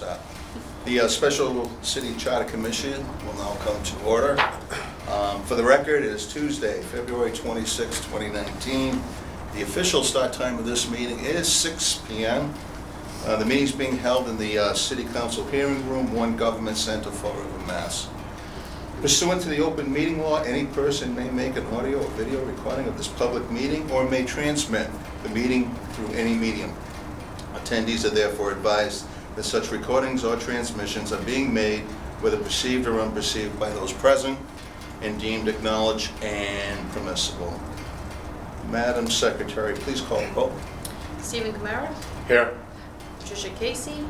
that? The Special City Charter Commission will now come to order. For the record, it is Tuesday, February 26, 2019. The official start time of this meeting is 6 p.m. The meeting is being held in the City Council Hearing Room, 1 Government Center, Fall River, Mass. Pursuant to the open meeting law, any person may make an audio or video recording of this public meeting or may transmit the meeting through any medium. Attendees are therefore advised that such recordings or transmissions are being made, whether perceived or unperceived, by those present and deemed acknowledged and permissible. Madam Secretary, please call the roll. Stephen Kamara, Here. Patricia Casey,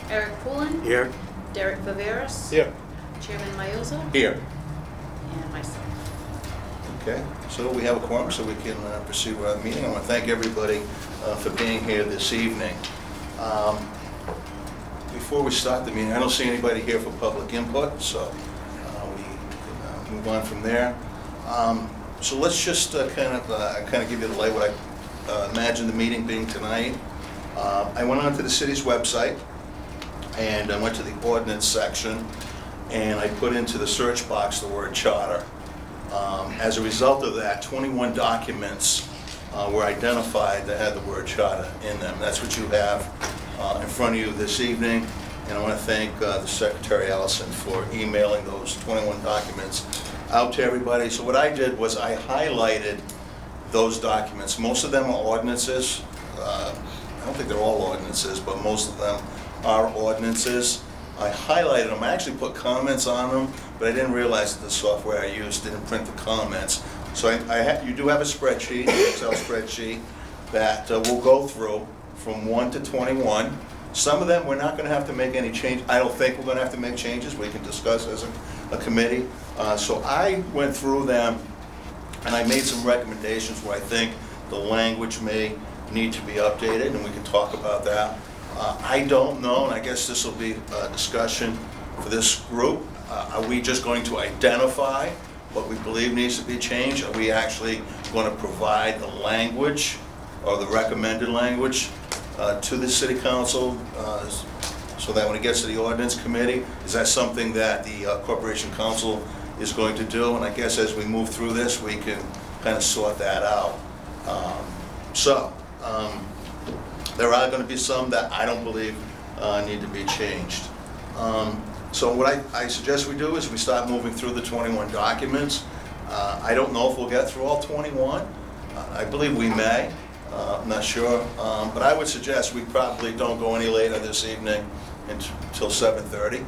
Eric Poulin, Here. Derek Viveras, Here. Chairman Mayoza, Here. and myself. Okay, so we have a quorum, so we can proceed with our meeting. I want to thank everybody for being here this evening. Before we start the meeting, I don't see anybody here for public input, so we can move on from there. So let's just kind of give you the lay what I imagine the meeting being tonight. I went onto the city's website and I went to the ordinance section and I put into the search box the word charter. As a result of that, 21 documents were identified that had the word charter in them. That's what you have in front of you this evening, and I want to thank the Secretary Allison for emailing those 21 documents out to everybody. So what I did was I highlighted those documents. Most of them are ordinances. I don't think they're all ordinances, but most of them are ordinances. I highlighted them. I actually put comments on them, but I didn't realize that the software I used didn't print the comments. So you do have a spreadsheet, an Excel spreadsheet, that we'll go through from 1 to 21. Some of them we're not going to have to make any change. I don't think we're going to have to make changes. We can discuss as a committee. So I went through them and I made some recommendations where I think the language may need to be updated, and we can talk about that. I don't know, and I guess this will be a discussion for this group. Are we just going to identify what we believe needs to be changed? Are we actually going to provide the language or the recommended language to the City Council so that when it gets to the Ordinance Committee, is that something that the Corporation Council is going to do? And I guess as we move through this, we can kind of sort that out. There are going to be some that I don't believe need to be changed. So what I suggest we do is we start moving through the 21 documents. I don't know if we'll get through all 21. I believe we may. I'm not sure. But I would suggest we probably don't go any later this evening until 7:30,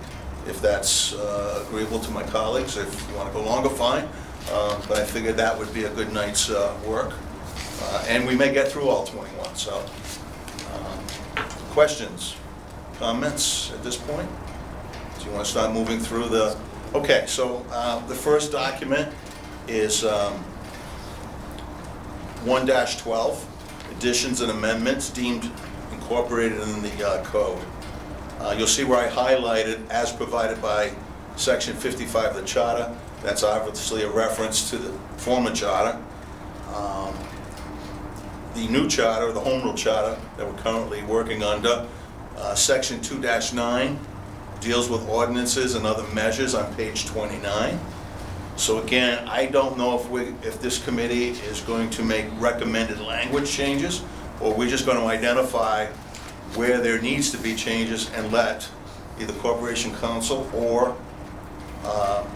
if that's agreeable to my colleagues. If you want to go longer, fine. But I figured that would be a good night's work. And we may get through all 21. So questions, comments at this point? Do you want to start moving through the... Okay, so the first document is 1-12, additions and amendments deemed incorporated in the code. You'll see where I highlighted as provided by Section 55 of the Charter. That's obviously a reference to the former charter. The new charter, the Home Rule Charter that we're currently working under, Section 2-9 deals with ordinances and other measures on page 29. So again, I don't know if this committee is going to make recommended language changes, or we're just going to identify where there needs to be changes and let either Corporation Council or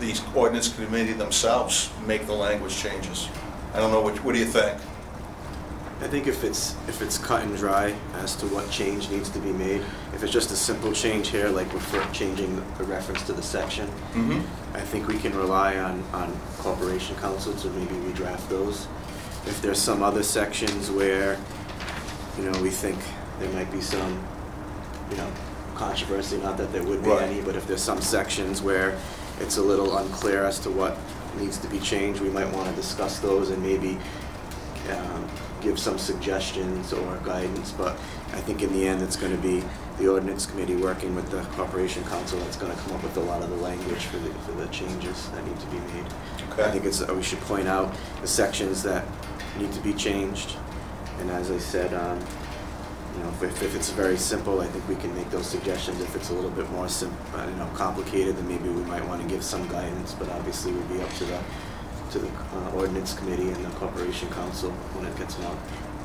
the Ordinance Committee themselves make the language changes. I don't know, what do you think? I think if it's cut and dry as to what change needs to be made, if it's just a simple change here, like we're changing the reference to the section, I think we can rely on Corporation Council to maybe redraft those. If there's some other sections where, we think there might be some, controversy, not that there would be any, but if there's some sections where it's a little unclear as to what needs to be changed, we might want to discuss those and maybe give some suggestions or guidance. But I think in the end it's going to be the Ordinance Committee working with the Corporation Council that's going to come up with a lot of the language for the changes that need to be made. Okay. I think we should point out the sections that need to be changed, and as I said, You know, if it's very simple, I think we can make those suggestions. If it's a little bit more complicated, then maybe we might want to give some guidance, but obviously it would be up to the ordinance committee and the corporation council when it gets more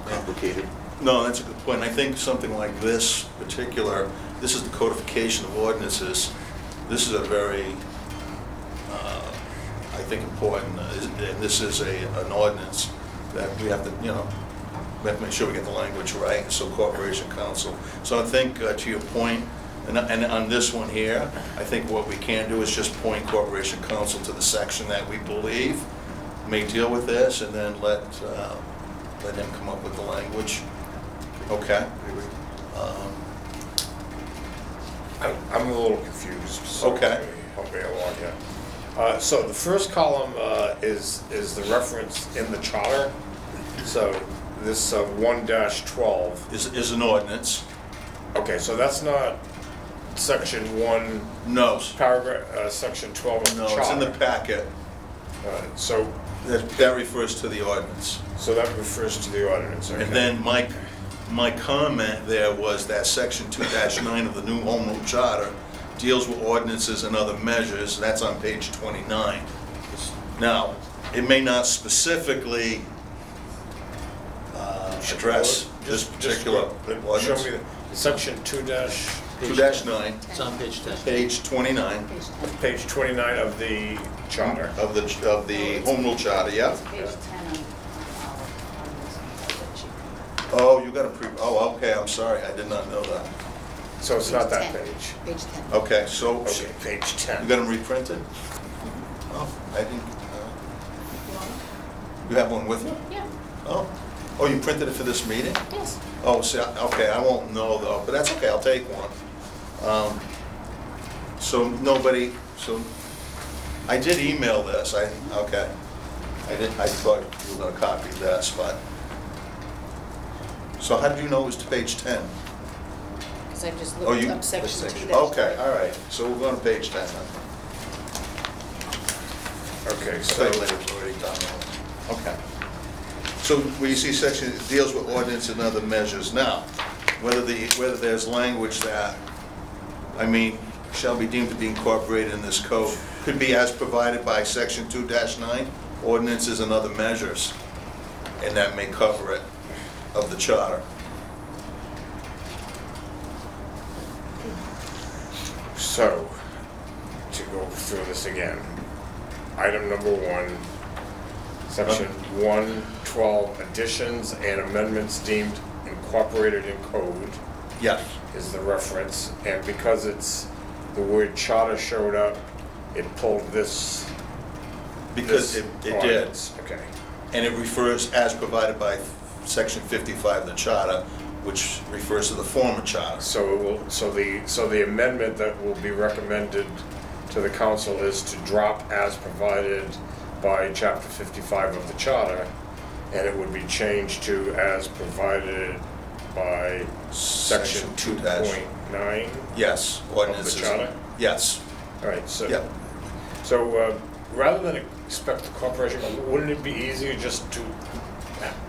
complicated. No, that's a good point. I think something like this particular, this is the codification of ordinances. This is a very, I think, important, and this is an ordinance that we have to, you know, we have to make sure we get the language right, so corporation council. So I think, to your point, and on this one here, I think what we can do is just point corporation council to the section that we believe may deal with this, and then let him come up with the language. Okay? I'm a little confused. So Okay. help me along here. So the first column is the reference in the charter. So this 1-12. Is an ordinance. Okay, so that's not section 1, No, paragraph, section 12 of the no, charter. it's in the packet. So That refers to the ordinance. that refers to the ordinance, okay? And then my comment there was that section 2-9 of the new home rule charter deals with ordinances and other measures. That's on page 29. Now, it may not specifically address this particular Show ordinance. me section 2-, 2-9, It's on page 10. page 29 page 29 of the charter. of the home rule charter, yeah? It's page 10 on this spreadsheet. Oh, you got a okay, I'm sorry, I did not know that. So it's not that 10. page. Page 10. Okay, so, Okay, page 10. you got them reprinted? Oh, I didn't, You want it? you have one with you? Yeah, Oh, you printed it for this meeting? yes. Oh, see, okay, I won't know though, but that's okay, I'll take one. So I did email this, I thought you were gonna copy this, but. So how did you know it was to page 10? Because I just Oh, looked you- up section 2. Okay, all right, so we're going to page 10 then. Okay, I so, thought you had already done that. Okay. So where you see section, it deals with ordinance and other measures. Now, whether there's language that, shall be deemed to be incorporated in this code, could be as provided by section 2-9, ordinances and other measures, and that may cover it, of the charter. so, to go through this again. Item number 1, section 112, additions and amendments deemed incorporated in code Yes. is the reference. And because the word charter showed up, it pulled this. Because this it did. ordinance. Okay. And it refers as provided by section 55 of the charter, which refers to the former charter. So the amendment that will be recommended to the council is to drop as provided by chapter 55 of the charter, and it would be changed to as provided by section 2.9. Yes, ordinances. charter? Yes, All right, so. yeah. So, rather than expect the corporation, wouldn't it be easier just to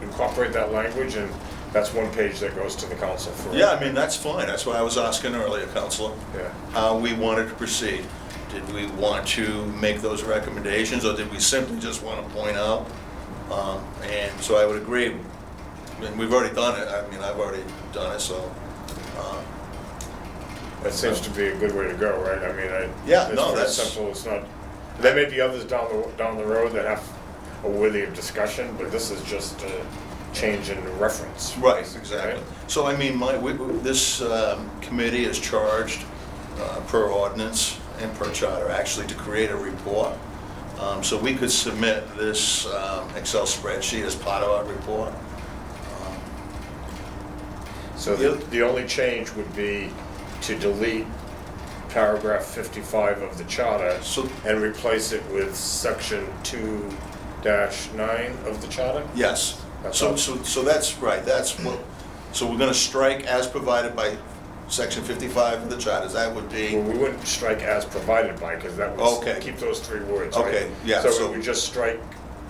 incorporate that language, and that's one page that goes to the council for? Yeah, that's fine. That's why I was asking earlier, Counselor, Yeah. how we wanted to proceed. Did we want to make those recommendations, or did we simply just want to point out? And so I would agree, and we've already done it. I've already done it, so. That seems to be a good way to go, right? Yeah, it's no, very that's- simple. It's not. There may be others down the road that have a worthy of discussion, but this is just a change in the reference. Right, exactly. Right? So this committee is charged per ordinance and per charter, actually, to create a report. So we could submit this Excel spreadsheet as part of our report. So the only change would be to delete paragraph 55 of the charter So- and replace it with section 2-9 of the charter? Yes. That's So all. that's right, so we're gonna strike as provided by section 55 of the charters, that would be, Well, we wouldn't strike as provided by, because that Okay. would keep those 3 words, right? Okay, yeah, So so- we would just strike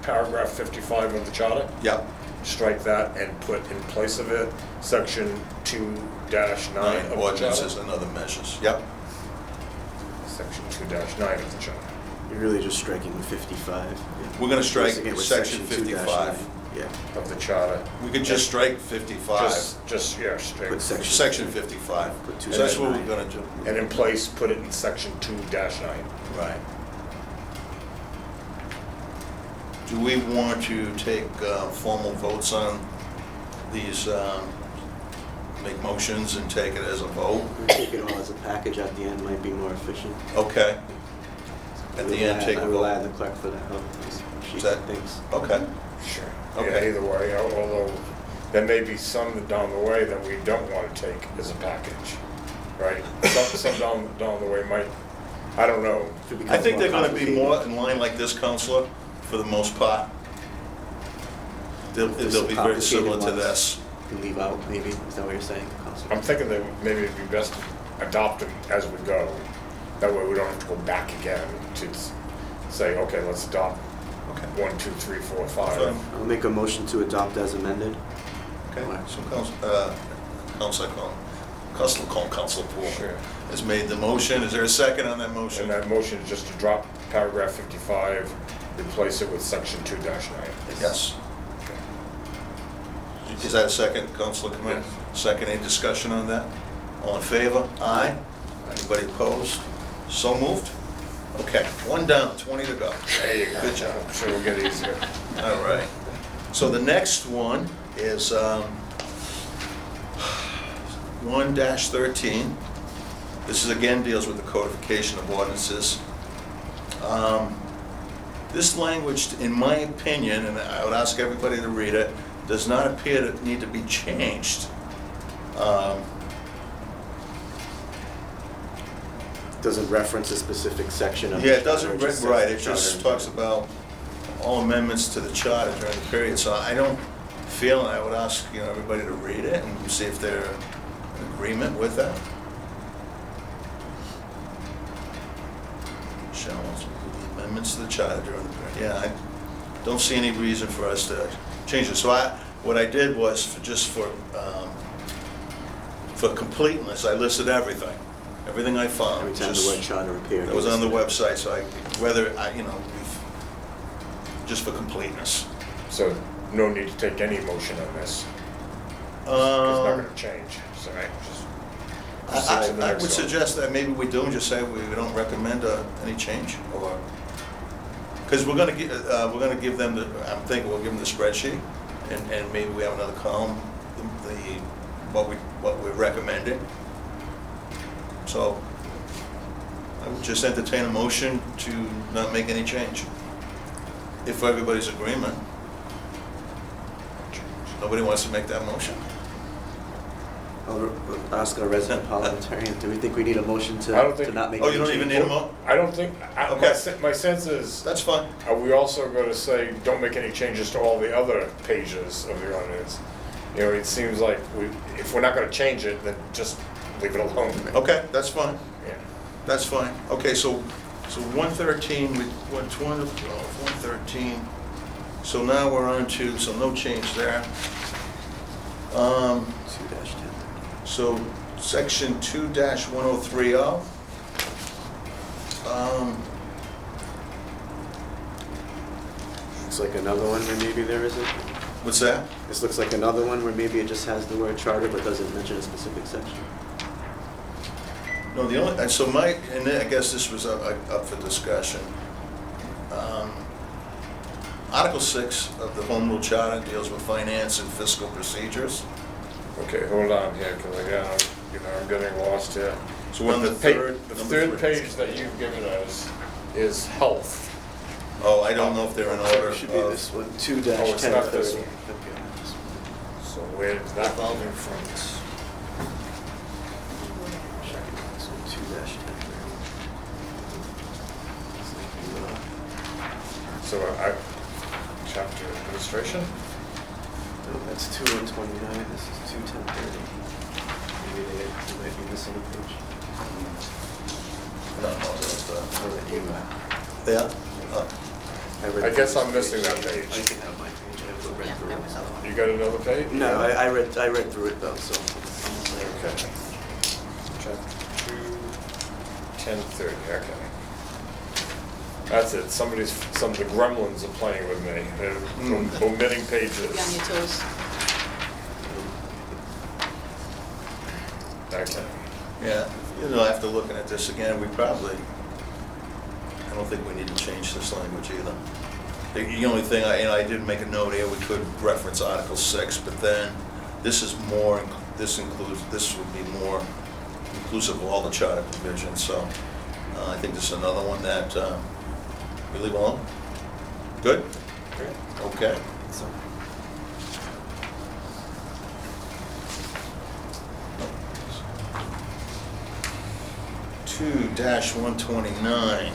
paragraph 55 of the charter? yeah, strike that and put in place of it, section 2-9 of the Ordinances charter? and other measures, yep. Section 2-9 of the charter. You're really just striking 55. We're gonna strike Replacing it with section 2-9. 55. Yeah, Of the charter. We could just strike 55, Just, yeah, straight. Put section. section 55. Put So that's what we're 2-9. gonna do. And in place, put it in section 2-9. Right. Do we want to take formal votes on these, make motions and take it as a vote? Take it all as a package at the end might be more efficient. Okay. At the end, take a I rely on vote. the clerk for that help. She Is that- thinks. Okay. Sure. Okay. Yeah, either way, although there may be some down the way that we don't want to take as a package, right? Some down the way might, I don't know. I think they're gonna be more in line like this, Counselor, for the most part. They'll be very similar to this. Can leave out, maybe, is that what you're saying, Counselor? I'm thinking that maybe it'd be best to adopt them as we go. That way we don't have to go back again to say, okay, let's adopt Okay. 1, 2, 3, 4, 5. Fine. I'll make a motion to adopt as amended. Okay, so Council Poole Sure. has made the motion. Is there a second on that motion? And that motion is just to drop paragraph 55, replace it with section 2-9. Yes. Is that a second, Councilor Clement? Yes. Second, any discussion on that? All in favor? Aye. Anybody opposed? So moved? Okay, one down, 20 to go. There you go. Good job. I'm sure we'll get easier. All right. So the next one is 1-13. This is again deals with the codification of ordinances. This language, in my opinion, and I would ask everybody to read it, does not appear to need to be changed. Doesn't reference a specific section of. Yeah, the it doesn't, charter, just right, says it the just charter. talks about all amendments to the charter during the period, so I don't feel, and I would ask, everybody to read it and see if they're in agreement with that. Shall the amendments to the charter during the period, yeah, I don't see any reason for us to change it, so what I did was, for completeness, I listed everything I found. Every time the just- word charter appeared. It was on the listed it. website, so just for completeness. So no need to take any motion on this. It's not going to change, so right? Just proceed to the I next would one. suggest that maybe we do and just say we don't recommend any change, or, because we're gonna give them I'm thinking we'll give them the spreadsheet, and maybe we have another column, what we're recommending. So, I would just entertain a motion to not make any change, if everybody's agreement. Nobody wants to make that motion? I'll ask our resident parliamentarian, do we think we need a motion I don't think- to not make? Oh, any you don't even change? need a mo, I don't think, Okay. my sense is, that's fine. are we also going to say, don't make any changes to all the other pages of the ordinance? It seems like if we're not going to change it, then just leave it alone. Okay, that's fine. Yeah. That's fine. Okay, so 113, we went 113. So now we're on to, so no change there. 2-10. So section 2-1030. Looks like another one where maybe there isn't. What's that? This looks like another one where maybe it just has the word charter but doesn't mention a specific section. No, the only, and so and then I guess this was up for discussion. Article 6 of the Home Rule Charter deals with finance and fiscal procedures. Okay, hold on here, because I'm getting lost here. So we're on the The third. third number 3. page that you've given us is health. Oh, I don't know if they're in order. It should be this one, 2-1030. Oh, it's not this one. Okay, this one. So where does that come Revolving from? funds. This one, 2-1030. So chapter administration? No, that's 2-129, this is 2-1030. Maybe they might be missing a page. No, that's I'll let you, Yeah? read I guess through I'm this missing that I page. can have my page, I have to read Yeah, through there it. was another one. You got another page? No, I read through it though, so. Okay. Chapter 2, 10:30, okay. That's it, some of the gremlins are playing with me. They're omitting pages. Be on your toes. Okay. Yeah, after looking at this again, I don't think we need to change this language either. The only thing, I did make a note here, we could reference Article 6, but then this would be more inclusive of all the charter provisions, so I think this is another one that we leave alone. Good? Okay. So, 2-129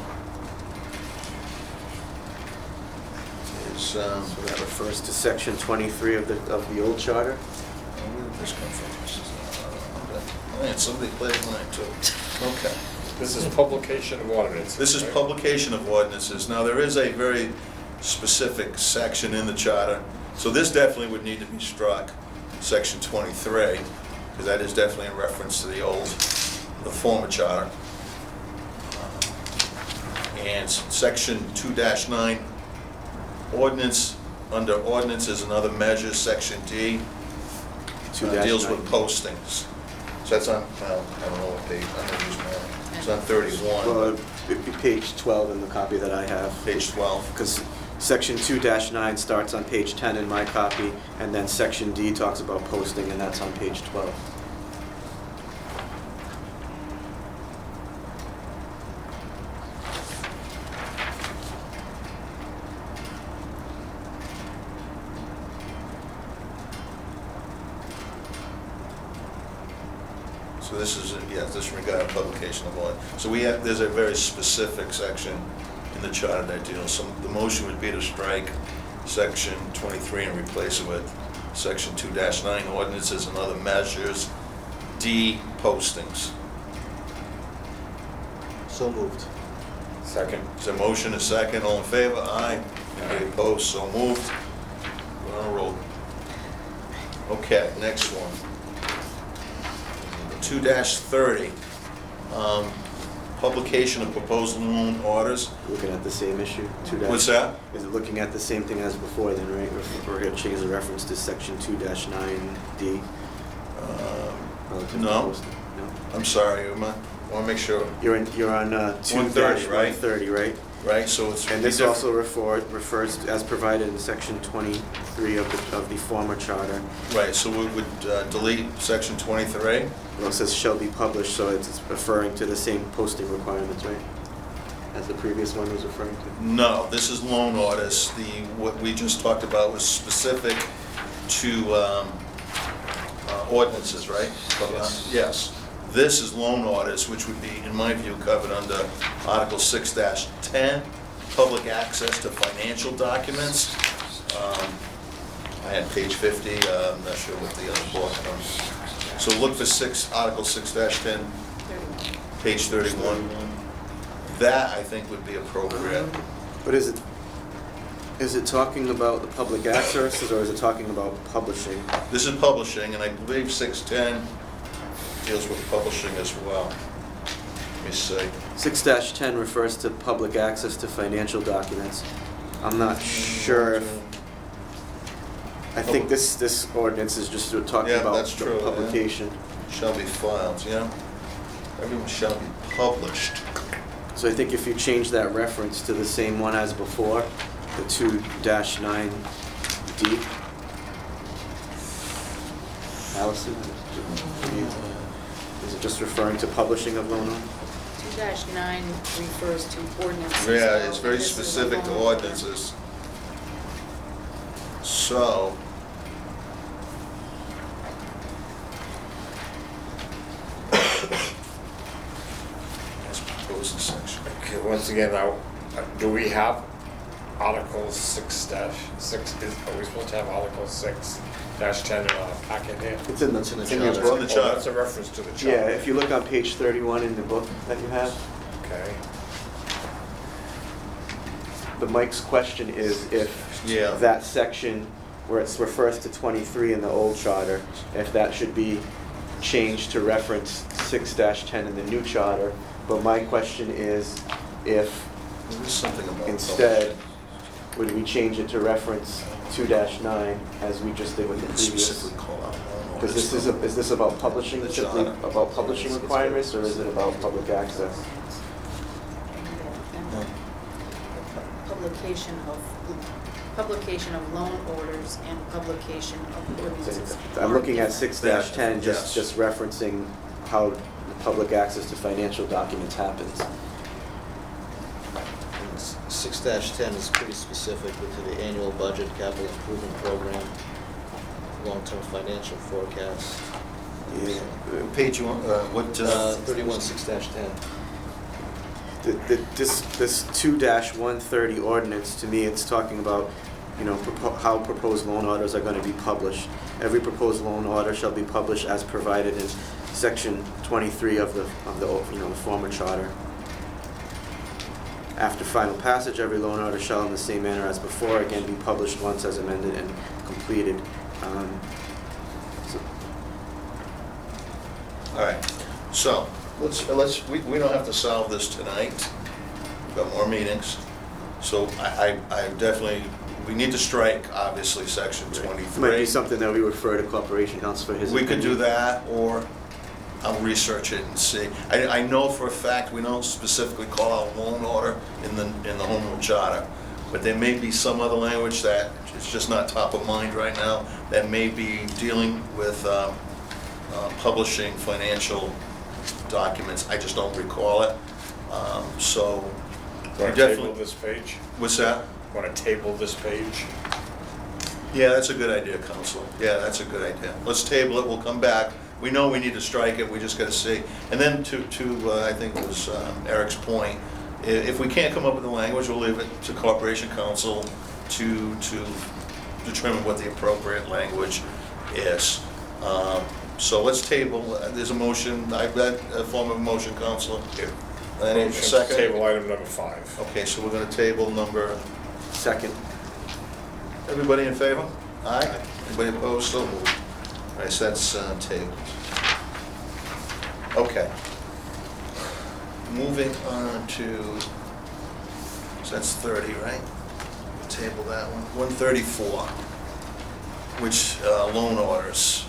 is, so that refers to section 23 of the old charter. where did this come from? This is, man, somebody played mine too. Okay. This is publication of ordinance. This is right? publication of ordinances. Now, there is a very specific section in the charter, so this definitely would need to be struck, section 23, because that is definitely in reference to the former charter. And section 2-9, ordinance, under ordinances and other measures, section D, 2-9. deals with postings. So that's on, well, I don't know what page, I'm gonna use mine. It's on 31, Well, it'd be page 12 in the copy that I have. page 12. Because section 2-9 starts on page 10 in my copy, and then section D talks about posting, and that's on page 12. So this is, yes, this regarding publication of order. So there's a very specific section in the charter that deals, so the motion would be to strike section 23 and replace it with section 2-9, ordinances and other measures, D, postings. So moved. Second. Is there a motion, a second, all in favor? Aye. Any opposed? So moved. We're on a roll. Okay, next one. 2-30, publication of proposed loan orders. Looking at the same issue? 2-. What's that? Is it looking at the same thing as before then, right? We're going to change the reference to section 2-9D? relative to No. posting? No? I'm sorry, I want to make sure, You're on 130, right? 2-130, right? right, so it's. And this also refers, to- as provided in section 23 of the former charter. Right, so we would delete section 23? Well, it says shall be published, so it's referring to the same posting requirements, right? As the previous one was referring to? No, this is loan orders. What we just talked about was specific to ordinances, right? Yes. Yes. This is loan orders, which would be, in my view, covered under Article 6-10, public access to financial documents. I had page 50, I'm not sure what the other book was. So look for Article 6-10, page 31. That, I think, would be appropriate. But is it talking about the public access, or is it talking about publishing? This is publishing, and I believe 610 deals with publishing as well. Let me see. 6-10 refers to public access to financial documents. I'm not sure if, I think this ordinance is just talking Yeah, about that's the true, yeah. publication. Shall be filed, yeah. Everyone shall be published. So I think if you change that reference to the same one as before, the 2-9D. Allison? Is it just referring to publishing of loan? 2-9 refers to ordinances. Yeah, it's very This is a specific to loan order. ordinances. So, that's proposed in section. Okay, once again, now, do we have Article 6-6? Are we supposed to have Article 6-10 in our packet here? It's in the in your charter. book. The charter. Oh, that's a reference to the charter. Yeah, if you look on page 31 in the book that you have, Okay. the Mike's question is if Yeah. that section where it refers to 23 in the old charter, if that should be changed to reference 6-10 in the new charter. But my question is if There is something about. instead, would we change it to reference 2-9 as we just did with the previous? Specifically call out loan Because orders. is this about publishing, The simply charter. about publishing requirements, or is it about public access? And publication of loan orders and publication of ordinances. I'm looking at 6-10, Yes. just referencing how the public access to financial documents happens. 6-10 is pretty specific to the annual budget, capital improvement program, long-term financial forecast. Yeah. Page you want, what? 31 6-10. This 2-130 ordinance, to me, it's talking about, you know, how proposed loan orders are going to be published. Every proposed loan order shall be published as provided in section 23 of the you know, the former charter. After final passage, every loan order shall, in the same manner as before, again be published once as amended and completed. So- All right, so, we don't have to solve this tonight. We've got more meetings. So I definitely, we need to strike, obviously, section It might be 23. something that we refer to Corporation Counsel for his We could do opinion. that, or I'll research it and see. I know for a fact, we don't specifically call out loan order in the home rule charter, but there may be some other language that is just not top of mind right now, that may be dealing with publishing financial documents. I just don't recall it. So, we Want to table definitely, this page? what's that? Want to table this page? Yeah, that's a good idea, Counsel. Yeah, that's a good idea. Let's table it, we'll come back. We know we need to strike it, we just gotta see. And then to I think it was Eric's point, if we can't come up with the language, we'll leave it to Corporation Counsel to determine what the appropriate language is. So let's table, there's a motion, I've got a form of motion, Counsel. Any Motion to second? Table item number 5. Okay, so we're gonna table number, Second. everybody in favor? Aye. Anybody opposed? So moved. All right, so that's tabled. Okay. Moving on to, so that's 30, right? We'll table that one. 134, which, loan orders.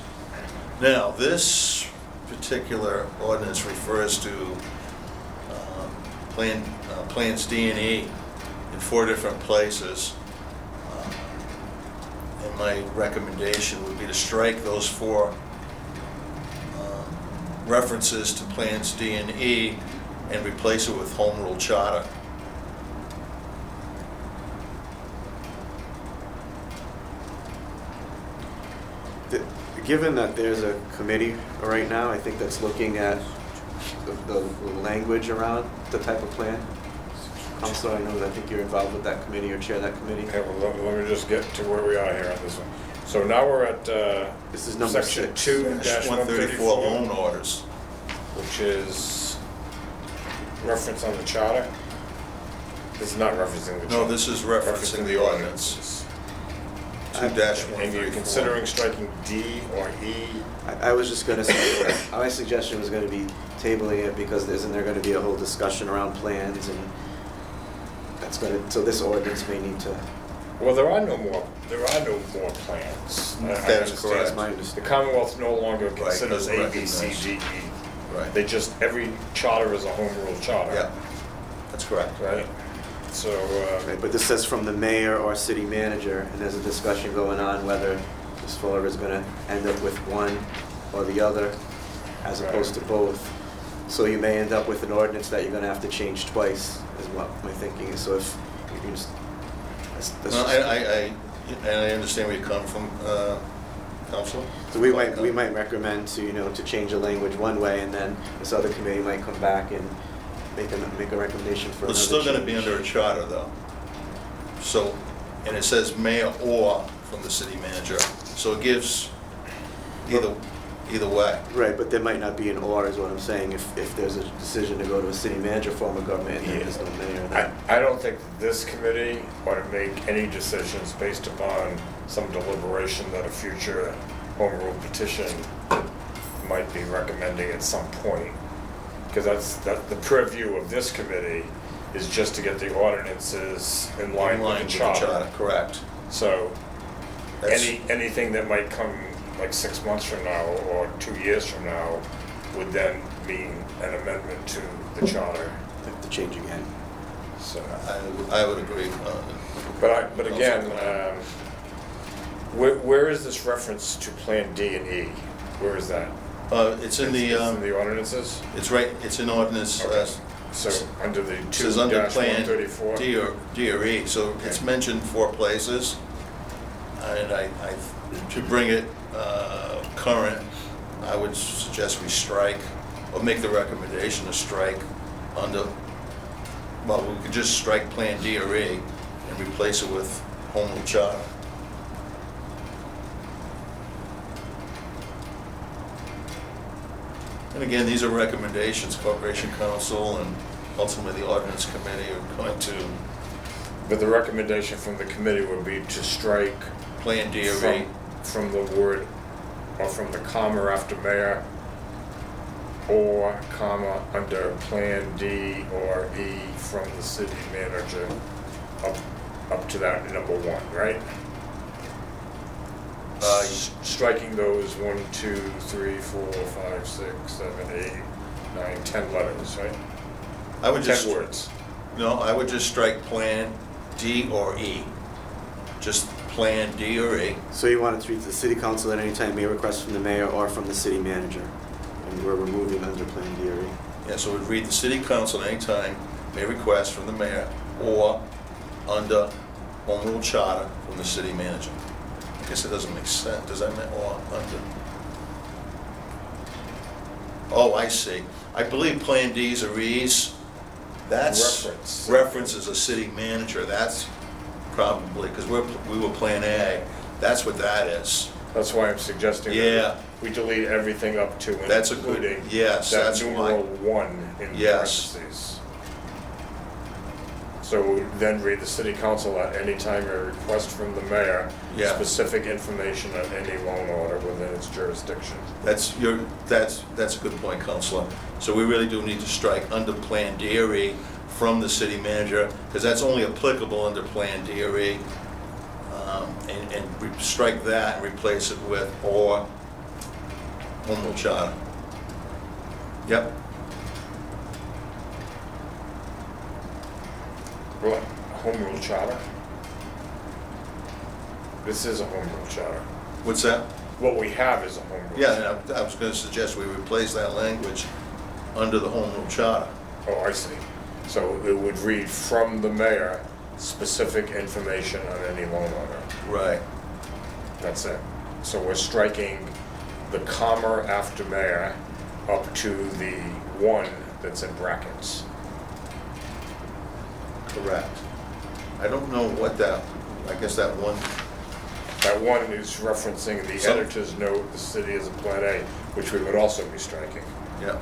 Now, this particular ordinance refers to Plans D&E in 4 different places. And my recommendation would be to strike those 4 references to Plans D&E and replace it with Home Rule Charter. Given that there's a committee right now, I think that's looking at the language around the type of plan. Counselor, I know that I think you're involved with that committee or chair that committee. Okay, well, let me just get to where we are here on this one. So now we're at This is number section 6. 134 loan 2-134, orders. which is reference on the charter. This is not referencing the charter. No, this is referencing the ordinance. 2-134. And you're considering striking D or E? I was just gonna say, my suggestion was gonna be tabling it because isn't there gonna be a whole discussion around plans and that's gonna, so this ordinance may need to, Well, there are no more plans. I That is understand. correct. that's my The understanding. Commonwealth no longer considers doesn't A, B, C, recognize. D, E. Right. They just, every charter is a home rule charter. Yeah, that's correct. Right? So, Right, but this says from the mayor or city manager, and there's a discussion going on whether Ms. Fuller is gonna end up with one or the other, as opposed to both. So you may end up with an ordinance that you're gonna have to change twice, is what my thinking is. So if you can just, that's No, just- I understand where you come from, Counsel. So we might recommend to, you know, to change the language one way, and then this other committee might come back and make a recommendation for Well, another it's still gonna be change. under a charter, though. So, and it says mayor or from the city manager, so it gives either, either way. Right, but there might not be an order, is what I'm saying, if there's a decision to go to a city manager form of government and then there's no mayor. then- I don't think this committee ought to make any decisions based upon some deliberation that a future home rule petition might be recommending at some point. Because the purview of this committee is just to get the ordinances in line with the charter. Correct. So That's- anything that might come like 6 months from now or 2 years from now would then mean an amendment to the charter. Have to change again. So, I would agree. but again, where is this reference to Plan D and E? Where is that? It's in It's in the, the ordinances? it's right, it's in ordinance, Okay. So under the it says under Plan 2-134? D or E, so it's mentioned 4 places. And to bring it current, I would suggest we strike, or make the recommendation to strike under, well, we could just strike Plan D or E and replace it with home rule charter. And again, these are recommendations, Corporation Council and ultimately the Ordinance Committee are going to But the recommendation from the committee would be to strike Plan D or E. from the word, or from the comma after mayor, or comma under Plan D or E from the city manager, up to that number 1, right? Striking those 1, 2, 3, 4, 5, 6, 7, 8, 9, 10 letters, right? I would 10 just, words. no, I would just strike Plan D or E. Just Plan D or E. So you want it to read the city council at any time may request from the mayor or from the city manager. And we're removing under Plan D or E. Yeah, so we'd read the city council at any time may request from the mayor or under home rule charter from the city manager. I guess it doesn't make sense, does that mean, or under? Oh, I see. I believe Plan Ds or Es, that's. Reference. References a city manager, that's probably, because we were Plan A, that's what that is. That's why I'm suggesting Yeah. that we delete everything up to and That's a good- including yes, that that's numeral why. 1 in Yes. parentheses. So then read the city council at any time a request from the mayor, Yeah. specific information on any loan order within its jurisdiction. That's a good point, Counselor. So we really do need to strike under Plan D or E from the city manager, because that's only applicable under Plan D or E. And strike that and replace it with or home rule charter. Yep, What, home rule charter? This is a home rule charter. what's that? What we have is a home rule. Yeah, charter. and I was gonna suggest we replace that language under the home rule charter. Oh, I see. So it would read from the mayor, specific information on any loan order. Right. That's it. So we're striking the comma after mayor up to the 1 that's in brackets. Correct. I don't know what that, I guess that one, That 1 is referencing the So- editor's note, the city is a Plan A, which we would also be striking yeah.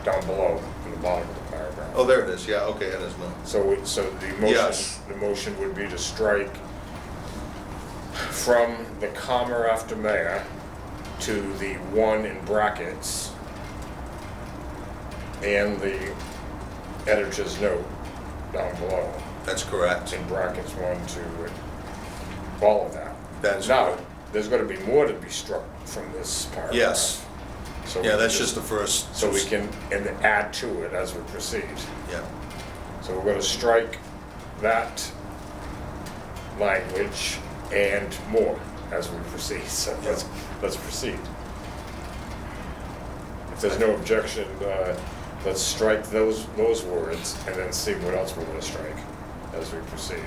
down below in the bottom of the paragraph. Oh, there it is, yeah, okay, it is no. So Yes. the motion would be to strike from the comma after mayor to the 1 in brackets and the editor's note down below, That's correct. in brackets 1, 2, and all of that. That's Now, correct. there's gonna be more to be struck from this paragraph. Yes, So yeah, we that's just the first. So we can, and add to it as we proceed. Yeah, So we're gonna strike that language and more as we proceed. So let's proceed. If there's no objection, let's strike those words and then see what else we're gonna strike as we proceed.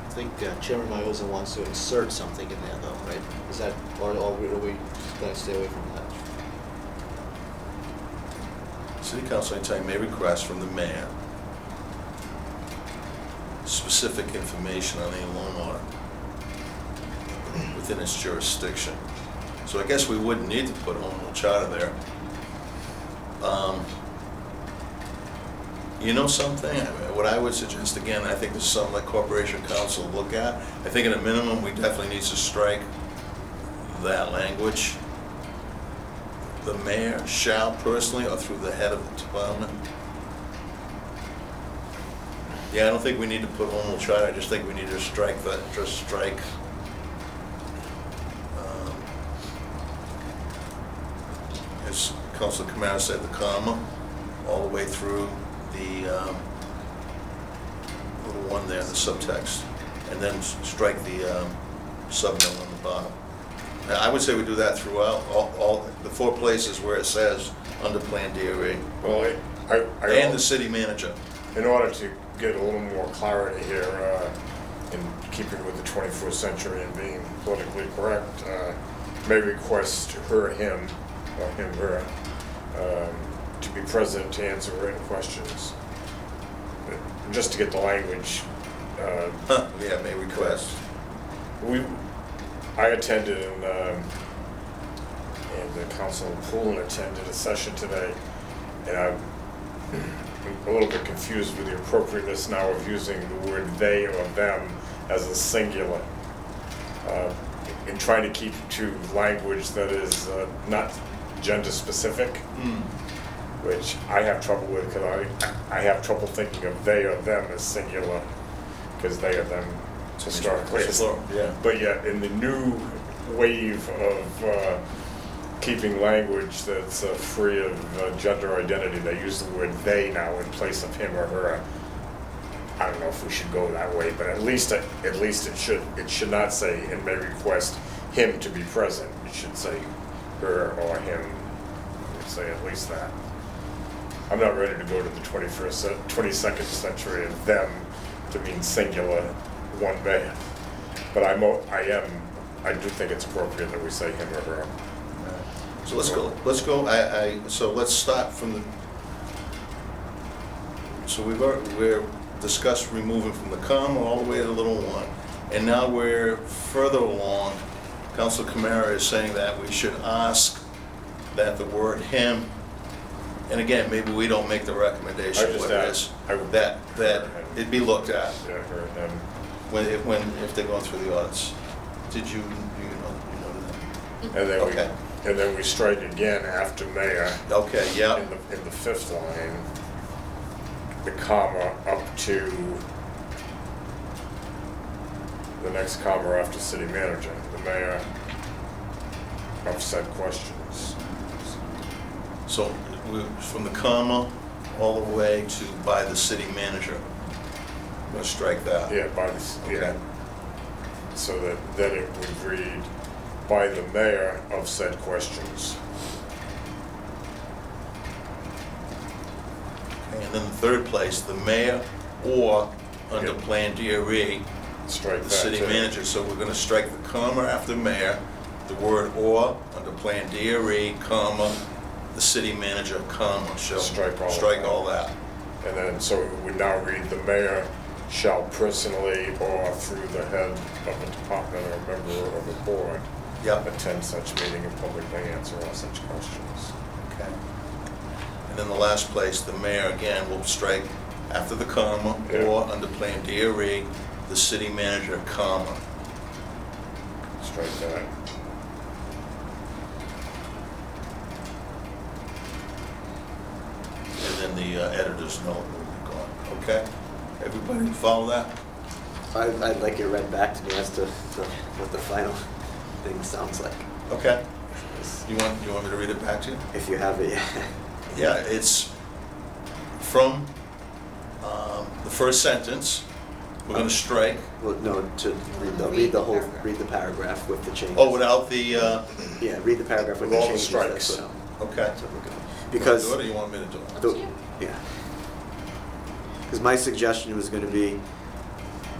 I think Chairman Mioza wants to insert something in there though, right? Is that, or are we gonna stay away from that? city council anytime may request from the mayor specific information on any loan order within its jurisdiction. So I guess we wouldn't need to put home rule charter there. You know something, what I would suggest, again, I think this is something that Corporation Council will look at. I think at a minimum, we definitely need to strike that language. The mayor shall personally or through the head of the department. Yeah, I don't think we need to put home rule charter, I just think we need to strike that, just strike. As Councilor Kamara said, the comma, all the way through the little one there, the subtext, and then strike the subnote on the bottom. Now, I would say we do that throughout, all the 4 places where it says under Plan DRE, Well, and the city manager. in order to get a little more clarity here, in keeping with the 21st century and being politically correct, may request her, him, or him, her, to be present to answer written questions. Just to get the language. Yeah, may request. I attended and Councilman Poulin attended a session today, and I'm a little bit confused with the appropriateness now of using the word they or them as a singular. In trying to keep to language that is not gender specific, which I have trouble with because I have trouble thinking of they or them as singular, because they or them historically is. Plural, yeah. But yet, in the new wave of keeping language that's free of gender identity, they use the word they now in place of him or her. I don't know if we should go that way, but at least it should not say and may request him to be present. It should say her or him. It would say at least that. I'm not ready to go to the 22nd century of them to mean singular, one man. But I do think it's appropriate that we say him or her. So so let's start from the, so we're discussed removing from the comma all the way to the little one. And now we're further along. Councilor Kamara is saying that we should ask that the word him, and again, maybe we don't make the recommendation, I just what it asked- is, that it be looked at Yeah, her, him. if they're going through the audits. Did you know that? And then Okay. and then we strike again after mayor. Okay, yeah. In the 5th line, the comma up to the next comma after city manager, the mayor of said questions. So from the comma all the way to by the city manager. I'm gonna strike that. Yeah, by this, yeah. Okay. So that then it would read, by the mayor of said questions. Okay, and then the third place, the mayor or under Yep. Plan DRE, Strike the that city too. manager. So we're gonna strike the comma after mayor, the word or under Plan DRE, comma, the city manager, comma, shall. Strike all of Strike that. all that. And then, so it would now read, the mayor shall personally or through the head of a department or member of a board Yep. attend such meeting and publicly answer all such questions. Okay. And then the last place, the mayor, again, will strike after the comma, Yeah. or under Plan DRE, the city manager, comma. Strike that. And then the editor's note will be gone, okay? Everybody follow that? I'd like it read back to me as to what the final thing sounds like. Okay. You want me to read it back to you? If you have it, yeah. Yeah, it's from the first sentence, we're gonna strike, Well, no, to read the whole, read the paragraph with the changes. oh, without the, Yeah, read the paragraph with With the all the changes. strikes. That's what okay. that's what we're going. You Because, wanna do it, or you want me to do it? yeah. Because my suggestion was gonna be,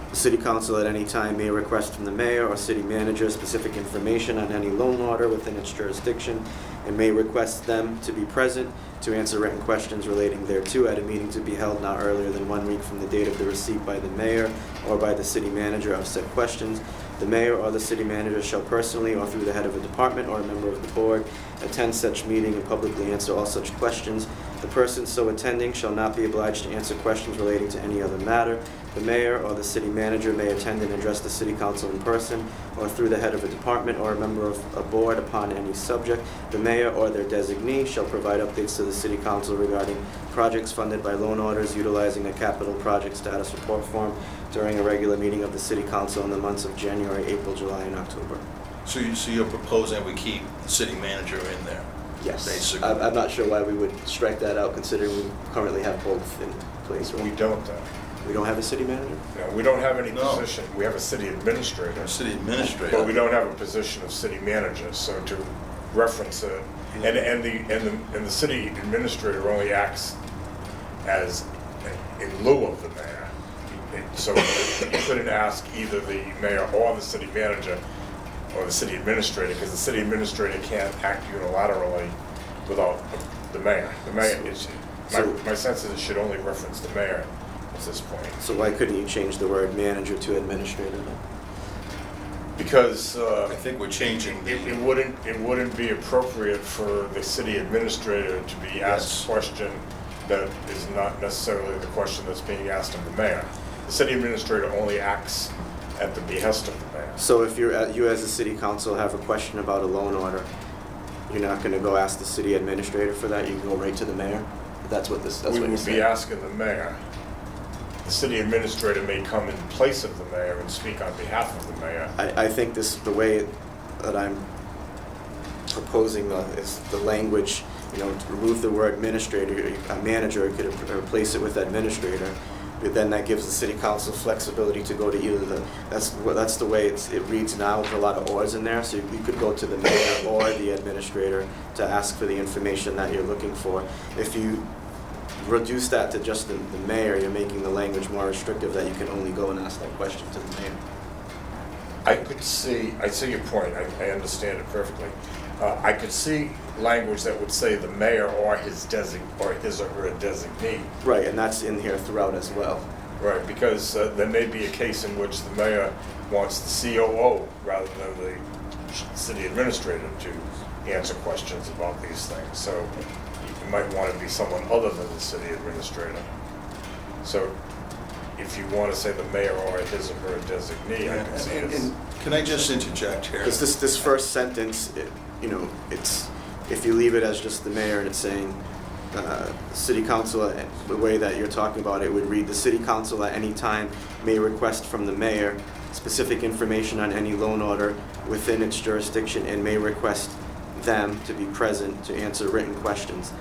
the city council at any time may request from the mayor or city manager specific information on any loan order within its jurisdiction, and may request them to be present to answer written questions relating thereto at a meeting to be held not earlier than 1 week from the date of the receipt by the mayor or by the city manager of said questions. The mayor or the city manager shall personally or through the head of a department or a member of the board attend such meeting and publicly answer all such questions. The person so attending shall not be obliged to answer questions relating to any other matter. The mayor or the city manager may attend and address the city council in person or through the head of a department or a member of a board upon any subject. The mayor or their designee shall provide updates to the city council regarding projects funded by loan orders utilizing a capital project status report form during a regular meeting of the city council in the months of January, April, July, and October. So you're proposing we keep the city manager in there? Yes. Basically. I'm not sure why we would strike that out, considering we currently have both in place. We don't, though. We don't have a city manager? No, we don't have any No. position. We have a city administrator. Our city administrator. But we don't have a position of city manager, so to reference it, and the city administrator only acts as in lieu of the mayor. So you couldn't ask either the mayor or the city manager or the city administrator, because the city administrator can't act unilaterally without the mayor. The mayor is, my sense is it should only reference the mayor at this point. So why couldn't you change the word manager to administrator then? Because I think we're changing it wouldn't be appropriate for the city administrator to be asked Yes. a question that is not necessarily the question that's being asked of the mayor. The city administrator only acts at the behest of the mayor. So if you as a city council have a question about a loan order, you're not gonna go ask the city administrator for that, you can go right to the mayor? That's what We you're would be saying? asking the mayor. The city administrator may come in place of the mayor and speak on behalf of the mayor. I think the way that I'm proposing is the language, to remove the word administrator, a manager could replace it with administrator, but then that gives the city council flexibility to go to either that's the way it reads now with a lot of ors in there, so you could go to the mayor or the administrator to ask for the information that you're looking for. If you reduce that to just the mayor, you're making the language more restrictive that you can only go and ask that question to the mayor. I see your point, I understand it perfectly. I could see language that would say the mayor or his or her designee. Right, and that's in here throughout as well. Right, because there may be a case in which the mayor wants the COO rather than the city administrator to answer questions about these things. So you might want to be someone other than the city administrator. So if you want to say the mayor or his or her designee, I can see it. And can I just interject here? Because this first sentence, it's, if you leave it as just the mayor and it's saying, city council, the way that you're talking about it would read, the city council at any time may request from the mayor specific information on any loan order within its jurisdiction and may request them to be present to answer written questions.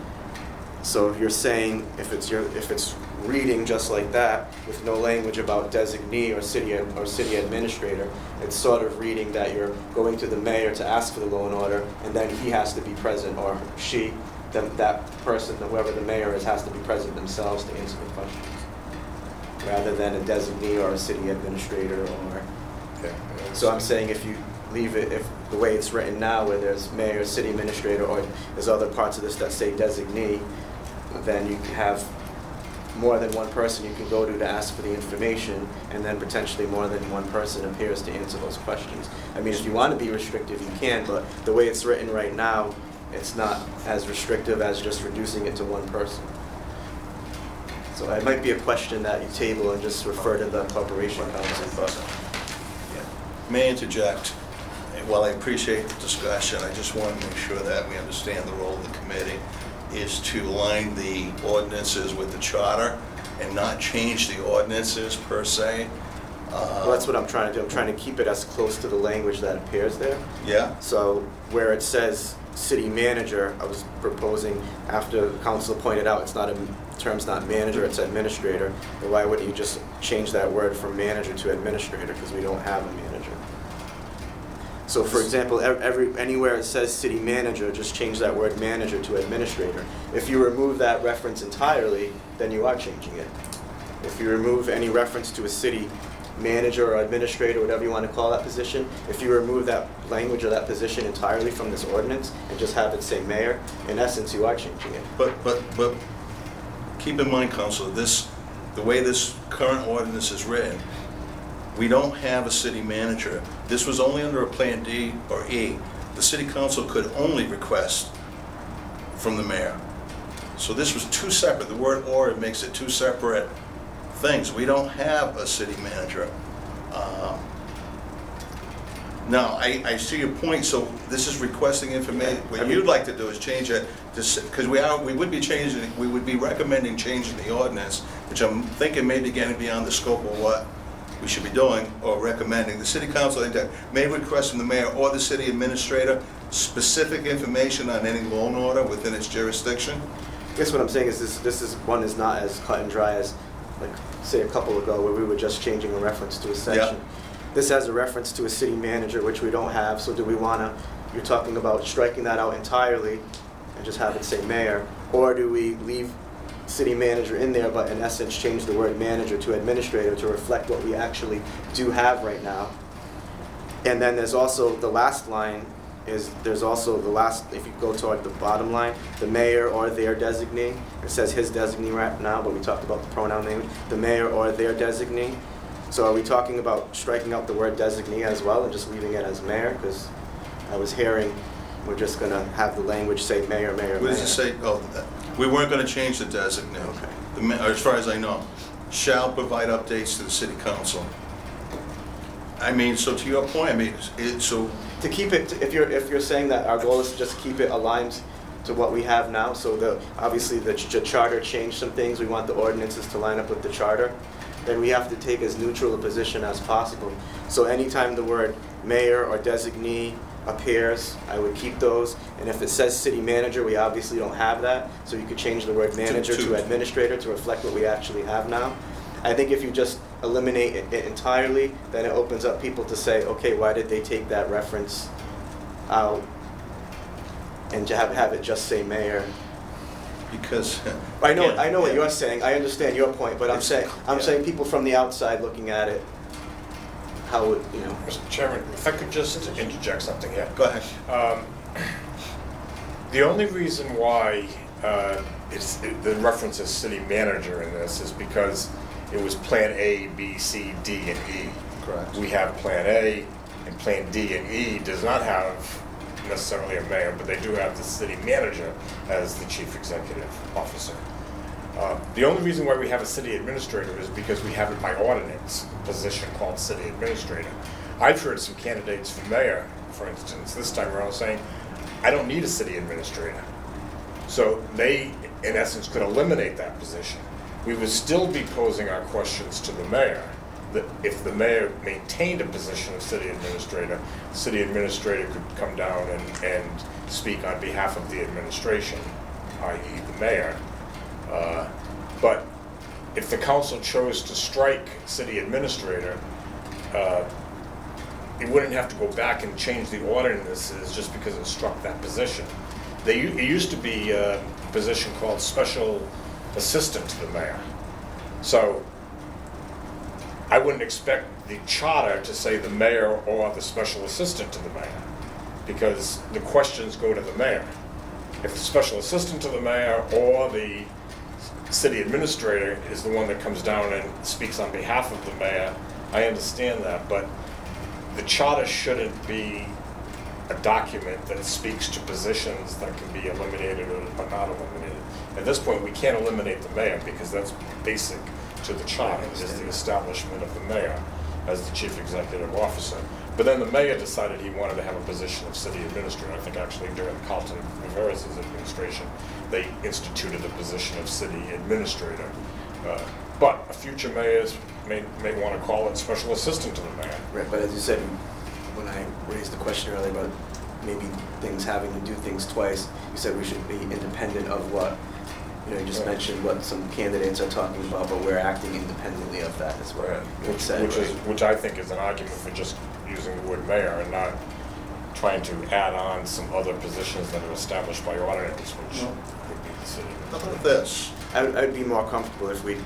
So if you're saying, if it's reading just like that with no language about designee or city administrator, it's sort of reading that you're going to the mayor to ask for the loan order and then he has to be present, or she, that person, whoever the mayor is, has to be present themselves to answer the questions, rather than a designee or a city administrator or. Yeah. So I'm saying if you leave it, if the way it's written now, where there's mayor, city administrator, or there's other parts of this that say designee, then you can have more than one person you can go to ask for the information, and then potentially more than one person appears to answer those questions. I mean, if you want to be restrictive, you can, but the way it's written right now, it's not as restrictive as just reducing it to one person. So it might be a question that you table and just refer to the corporation council. But May I interject? While I appreciate the discussion, I just want to make sure that we understand the role of the committee is to align the ordinances with the charter and not change the ordinances per se. well, that's what I'm trying to do. I'm trying to keep it as close to the language that appears there. Yeah? So where it says city manager, I was proposing, after council pointed out, it's not term's not manager, it's administrator. But why wouldn't you just change that word from manager to administrator, because we don't have a manager? So for example, anywhere it says city manager, just change that word manager to administrator. If you remove that reference entirely, then you are changing it. If you remove any reference to a city manager or administrator, whatever you want to call that position, if you remove that language or that position entirely from this ordinance and just have it say mayor, in essence, you are changing it. But keep in mind, Counselor, the way this current ordinance is written, We don't have a city manager. This was only under a Plan D or E. The city council could only request from the mayor. So this was two separate, the word "or" makes it two separate things. We don't have a city manager. Now, I see your point, so this is requesting information. What you'd like to do is change it, because we would be recommending changing the ordinance, which I'm thinking maybe getting beyond the scope of what we should be doing or recommending. The city council may request from the mayor or the city administrator specific information on any loan order within its jurisdiction. I guess what I'm saying is this is one is not as cut and dry as, like, say a couple ago where we were just changing a reference to a section. Yeah. This has a reference to a city manager, which we don't have, so do we wanna, you're talking about striking that out entirely and just have it say mayor? Or do we leave city manager in there, but in essence change the word manager to administrator to reflect what we actually do have right now? And then there's also the last line, there's also the last, if you go toward the bottom line, the mayor or their designee. It says his designee right now, but we talked about the pronoun name, the mayor or their designee. So are we talking about striking out the word designee as well and just leaving it as mayor? Because I was hearing we're just gonna have the language say mayor, mayor, mayor. What does it say? Oh, we weren't gonna change the designate. Okay. As far as I know, shall provide updates to the city council. I mean, so to your point, I mean, so To keep it, if you're saying that our goal is to just keep it aligned to what we have now, so obviously the charter changed some things, we want the ordinances to line up with the charter, then we have to take as neutral a position as possible. So anytime the word mayor or designee appears, I would keep those. And if it says city manager, we obviously don't have that, so you could change the word manager to administrator to reflect what we actually have now. I think if you just eliminate it entirely, then it opens up people to say, okay, why did they take that reference out? And to have it just say mayor. because. I know Yeah, what yeah. you're saying, I understand your point, but I'm Yeah. saying people from the outside looking at it, how would, you know. Mr. Chairman, if I could just interject something here. Go ahead. The only reason why the reference is city manager in this is because it was Plan A, B, C, D, and E. Correct. We have Plan A, and Plan D and E does not have necessarily a mayor, but they do have the city manager as the chief executive officer. The only reason why we have a city administrator is because we have it by ordinance, a position called city administrator. I've heard some candidates for mayor, for instance, this time around saying, I don't need a city administrator. So they, in essence, could eliminate that position. We would still be posing our questions to the mayor, that if the mayor maintained a position of city administrator could come down and speak on behalf of the administration, i.e. the mayor. But if the council chose to strike city administrator, it wouldn't have to go back and change the ordinances just because it struck that position. It used to be a position called special assistant to the mayor. So I wouldn't expect the charter to say the mayor or the special assistant to the mayor, because the questions go to the mayor. If the special assistant to the mayor or the city administrator is the one that comes down and speaks on behalf of the mayor, I understand that, but the charter shouldn't be a document that speaks to positions that can be eliminated or not eliminated. At this point, we can't eliminate the mayor because that's basic to the charter, is the establishment of the mayor as the chief executive officer. But then the mayor decided he wanted to have a position of city administrator. I think actually during Carlton Rivera's administration, they instituted the position of city administrator. But a future mayor may want to call it special assistant to the mayor. Right, but as you said, when I raised the question earlier about maybe things having to do things twice, you said we should be independent of what, you know, you just mentioned what some candidates are talking about, but we're acting independently of that as well. Which I think is an argument for just using the word mayor and not trying to add on some other positions that are established by ordinance, which would be the city. How about this? I'd be more comfortable if we,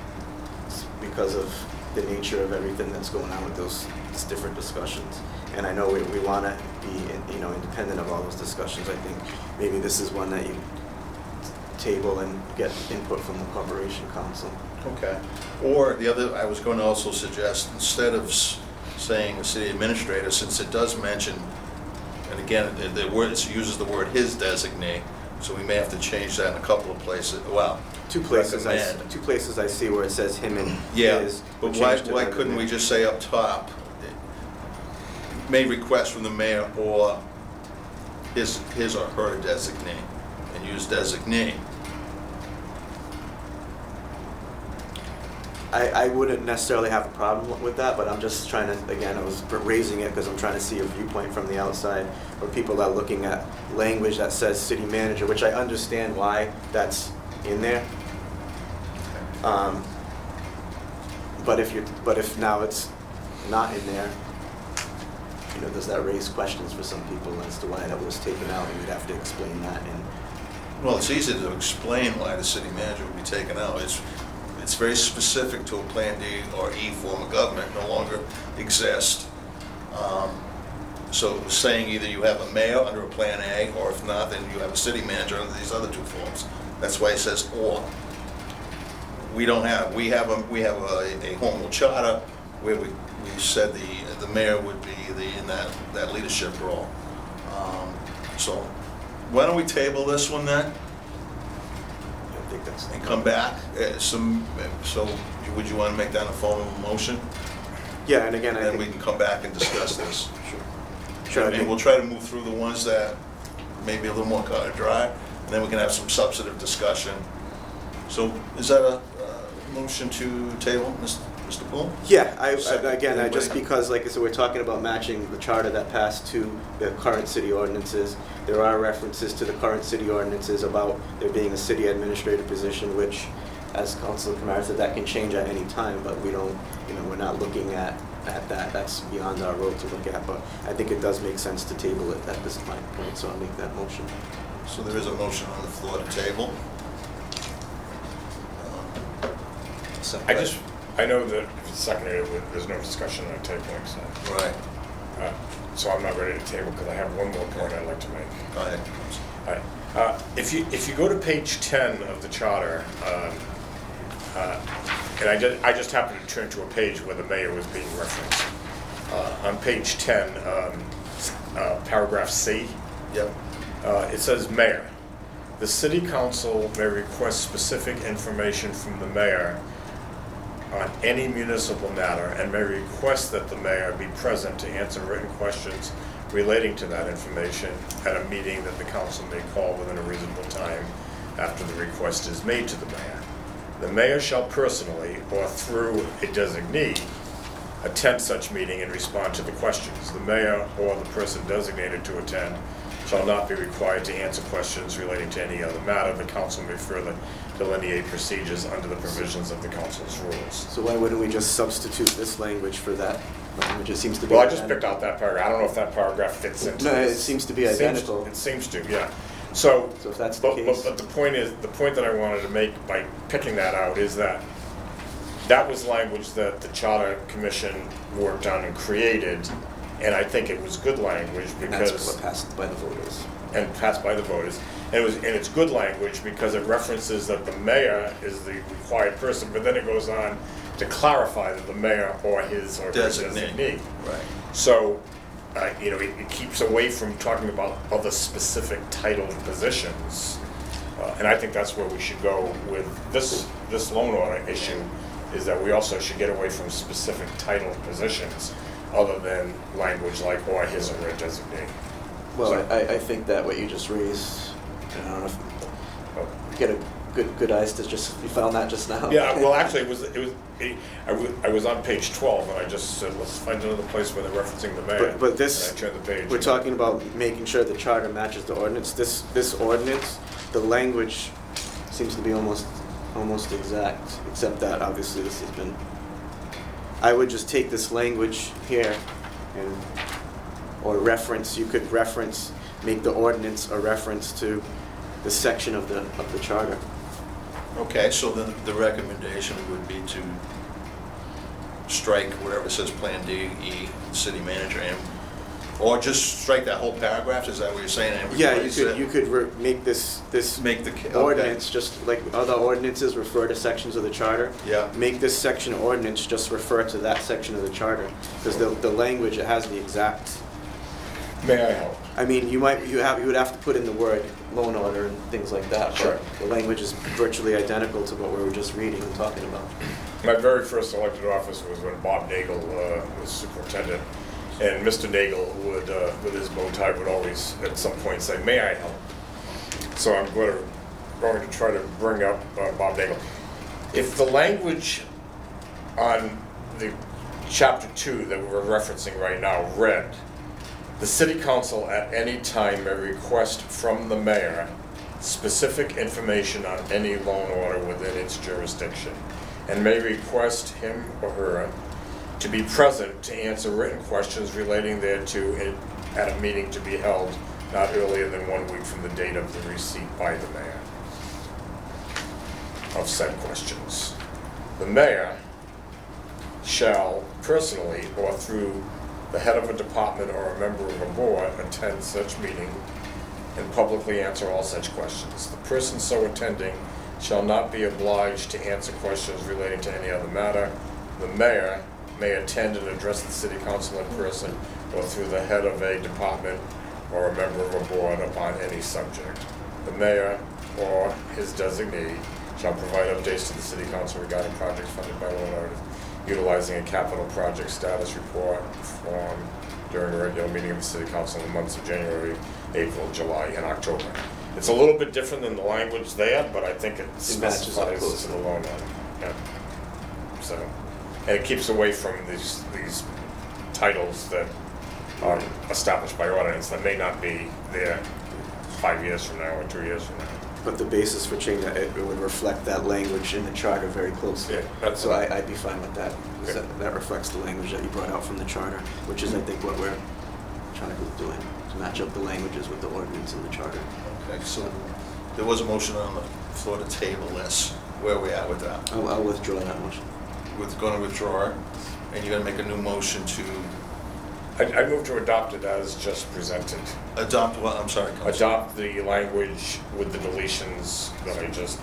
because of the nature of everything that's going on with those different discussions. And I know we want to be, you know, independent of all those discussions. I think maybe this is one that you table and get input from the Corporation Council. Okay. Or the other, I was going to also suggest, instead of saying the city administrator, since it does mention, and again, the word, it uses the word "his designee," so we may have to change that in a couple of places, well, Two places I see where it says him and yeah, his. but we why changed to why them couldn't and we they. just say up top, may request from the mayor or his or her designee, and use designee? I wouldn't necessarily have a problem with that, but I'm just trying to, again, I was raising it because I'm trying to see a viewpoint from the outside, or people that are looking at language that says city manager, which I understand why that's in there. But if now it's not in there, you know, does that raise questions for some people as to why that was taken out, and we'd have to explain that. And Well, it's easy to explain why the city manager would be taken out. It's very specific to a Plan D or E form of government, no longer exist. So it was saying either you have a mayor under a Plan A, or if not, then you have a city manager under these other two forms. That's why it says or. We don't have, we have a home rule charter where we said the mayor would be in that leadership role. So why don't we table this one then? I think that's. And come back, so would you want to make that a formal motion? Yeah, and again, I And think. then we can come back and discuss this. Sure, I And think- we'll try to move through the ones that may be a little more cut or dry, and then we can have some substantive discussion. So is that a motion to table, Mr. Poole? Yeah, Second. again, just Anybody? because, like I said, we're talking about matching the charter that passed to the current city ordinances. There are references to the current city ordinances about there being a city administrator position, which, as Councilor Kamara said, that can change at any time, but we don't, we're not looking at that. That's beyond our road to look at, but I think it does make sense to table it at this point, so I'll make that motion. So there is a motion on the floor to table. I know that if it's seconded, there's no discussion on tabling, so. Right, So I'm not ready to table because I have one more point I'd like to make. go ahead. All right. If you go to page 10 of the charter, and I just happened to turn to a page where the mayor was being referenced. On page 10, paragraph C, Yep, it says mayor. The city council may request specific information from the mayor on any municipal matter and may request that the mayor be present to answer written questions relating to that information at a meeting that the council may call within a reasonable time after the request is made to the mayor. The mayor shall personally or through a designee attend such meeting and respond to the questions. The mayor or the person designated to attend shall not be required to answer questions relating to any other matter. The council may further delineate procedures under the provisions of the council's rules. So why wouldn't we just substitute this language for that language? It seems to be. Well, I just picked out that paragraph. I don't know if that paragraph fits into No, it this. seems to be It seems- identical. It seems to, yeah. So if that's the but case. the point that I wanted to make by picking that out is that was language that the Charter Commission worked on and created, and I think it was good language And that's because what passed by the voters. and passed by the voters. And it's good language because it references that the mayor is the required person, but then it goes on to clarify that the mayor or his or her designee. right. So, it keeps away from talking about other specific titled positions. And I think that's where we should go with this loan order issue, is that we also should get away from specific titled positions other than language like or his or her designee. Well, So- I think that what you just raised, I don't know if you get a good eyes to just, you found that just now. Yeah, well, actually, I was on page 12, and I just said, let's find another place where they're referencing the mayor. But this, And I turned the page. we're talking about making sure the charter matches the ordinance. This ordinance, the language seems to be almost exact, except that obviously this has been, I would just take this language here and, or reference, you could reference, make the ordinance a reference to the section of the charter. Okay, so then the recommendation would be to strike whatever says Plan D, E, city manager, and Or just strike that whole paragraph, is that what you're saying? And Yeah, replace it? you could make this Make the okay. ordinance, just like other ordinances refer to sections of the charter. Yeah. Make this section of ordinance just refer to that section of the charter, because the language, it has the exact, May I help? I mean, you would have to put in the word loan order and things like that. Sure. But the language is virtually identical to what we were just reading and talking about. My very first elected office was when Bob Nagel was superintendent. And Mr. Nagel would, with his bow tie, would always at some point say, "May I help?" So I'm going to try to bring up Bob Nagel. If the language on the chapter 2 that we're referencing right now read, "The city council at any time may request from the mayor specific information on any loan order within its jurisdiction, and may request him or her to be present to answer written questions relating thereto at a meeting to be held not earlier than 1 week from the date of the receipt by the mayor of said questions. The mayor shall personally or through the head of a department or a member of a board attend such meeting and publicly answer all such questions. The person so attending shall not be obliged to answer questions relating to any other matter. The mayor may attend and address the city council in person or through the head of a department or a member of a board upon any subject. The mayor or his designee shall provide updates to the city council regarding projects funded by loan orders, utilizing a capital project status report form during a regular meeting of the city council in the months of January, April, July, and October." It's a little bit different than the language there, but I think it matches up specifies close. to the loan order. Yeah. So, and it keeps away from these titles that are established by ordinance that may not be there 5 years from now or 2 years from now. But the basis for change, it would reflect that language in the charter very closely. Yeah, that's- So I'd be fine with that, because Okay. that reflects the language that you brought out from the charter, which is, I think, what we're trying to do, to match up the languages with the ordinance and the charter. Okay, so there was a motion on the floor to table this. Where are we at with that? I'll withdraw that motion. We're going to withdraw, and you're going to make a new motion to I move to adopt it as just presented. adopt what? I'm sorry, Counselor. Adopt the language with the deletions that I just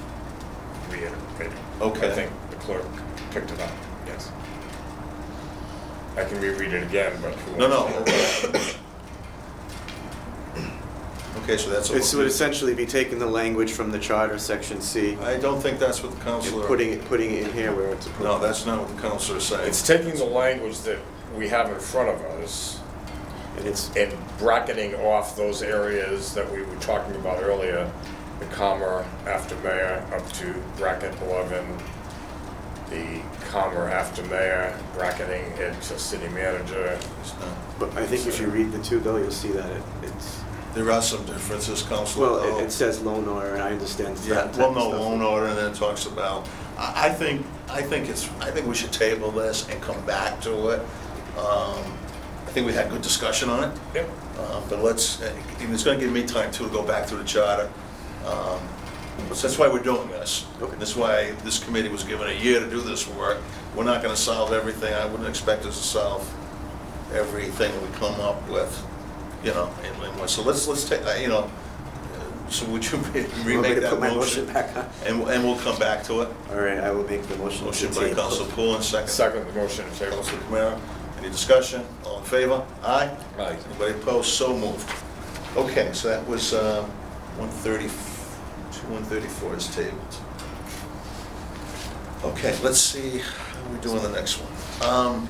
reiterated. Okay. I think the clerk picked it up, yes. I can reread it again, but who No, wants no. to? Okay, so that's. It would essentially be taking the language from the charter, section C, I don't think that's what the and counselor. putting it in here where it's No, appropriate. that's not what the counselor is saying. It's taking the language that we have in front of us And it's, and bracketing off those areas that we were talking about earlier, the comma after mayor up to bracket 11, the comma after mayor, bracketing it to city manager. It's not. but I think if you read the two though, you'll see that it's, There are some differences, Counselor. well, though. it says loan order, and I understand Yeah, that type well, of no, stuff. loan order, and then it talks about, I think we should table this and come back to it. I think we had good discussion on it, Yep. but and it's gonna give me time too to go back through the charter. So that's why we're doing this. Okay. That's why this committee was given a year to do this work. We're not gonna solve everything. I wouldn't expect us to solve everything we come up with, in one. So let's take, so would you Want me remake to that put my motion? motion back on? And we'll come back to it. All right, I will make the motion. Motion to by table. Council Poole and second. Second the motion to table. Council Camara. Any discussion? All in favor? Aye? Aye. Anybody opposed? So moved. Okay, so that was 134 is tabled. Okay, let's see how we do on the next one.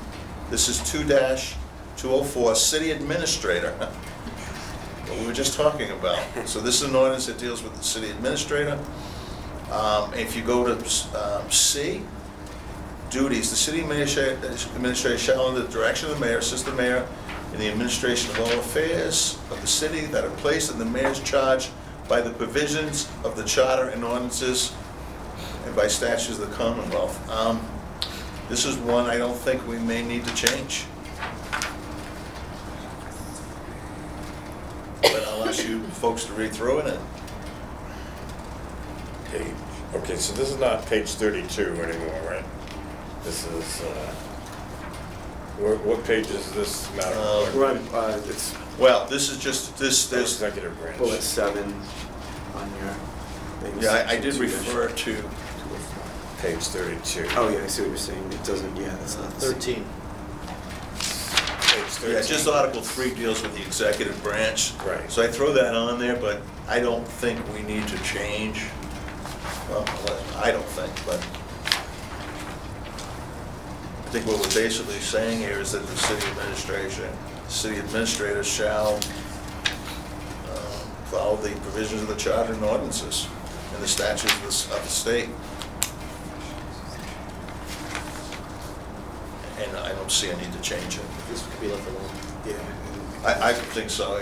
This is 2-204, City Administrator. What we were just talking about. So this is an ordinance that deals with the city administrator. If you go to C, duties, the city administrator shall, under the direction of the mayor, assist the mayor in the administration of all affairs of the city that are placed in the mayor's charge by the provisions of the charter and ordinances and by statutes of the Commonwealth. This is one I don't think we may need to change. But I'll ask you folks to read through it and Okay, so this is not page 32 anymore, right? This is, What page is this, Madam Clerk? We're on, it's Well, this is just, this, Executive branch. bullet 7 on your things. yeah, I did Section 2-. refer to, Page 32. Oh, yeah, I see what you're saying. It doesn't, yeah, that's not the same. 13. Page 13. yeah, just Article 3 deals with the executive branch. Right. So I throw that on there, but I don't think we need to change. Well, I don't think, but I think what we're basically saying here is that the city administrator shall follow the provisions of the charter and ordinances and the statutes of the state. And I don't see a need to change it. This could be left alone. Yeah. I think so.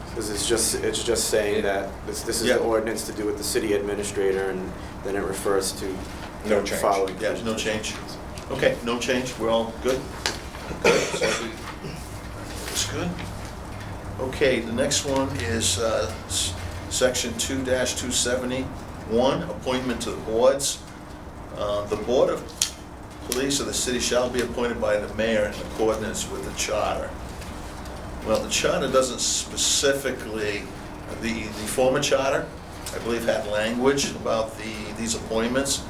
Because it's just saying that this is Yeah. the ordinance to do with the city administrator, and then it refers to No the change. following. Yeah, no change. Okay, no change, we're all good? Good, so it's good. Okay, the next one is section 2-271, appointment to the boards. The Board of Police of the city shall be appointed by the mayor in accordance with the charter. Well, the charter doesn't specifically, the former charter, I believe, had language about these appointments.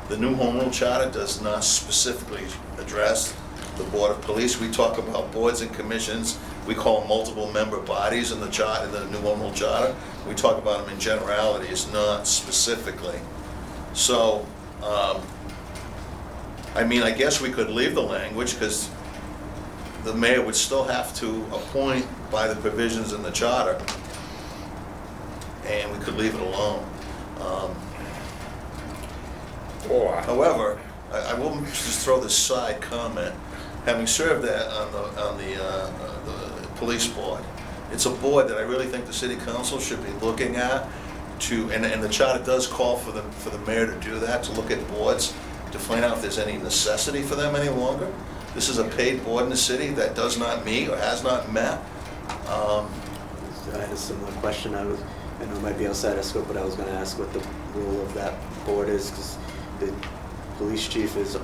The new home rule charter does not specifically address the Board of Police. We talk about boards and commissions. We call them multiple member bodies in the charter, in the new home rule charter. We talk about them in generalities, not specifically. So, I mean, I guess we could leave the language, because the mayor would still have to appoint by the provisions in the charter, and we could leave it alone. Or, However, I will just throw this side comment. Having served on the police board, it's a board that I really think the city council should be looking at and the charter does call for the mayor to do that, to look at boards, to find out if there's any necessity for them any longer. This is a paid board in the city that does not meet or has not met. I had a similar question. I know it might be outside of scope, but I was going to ask what the role of that board is, because the police chief is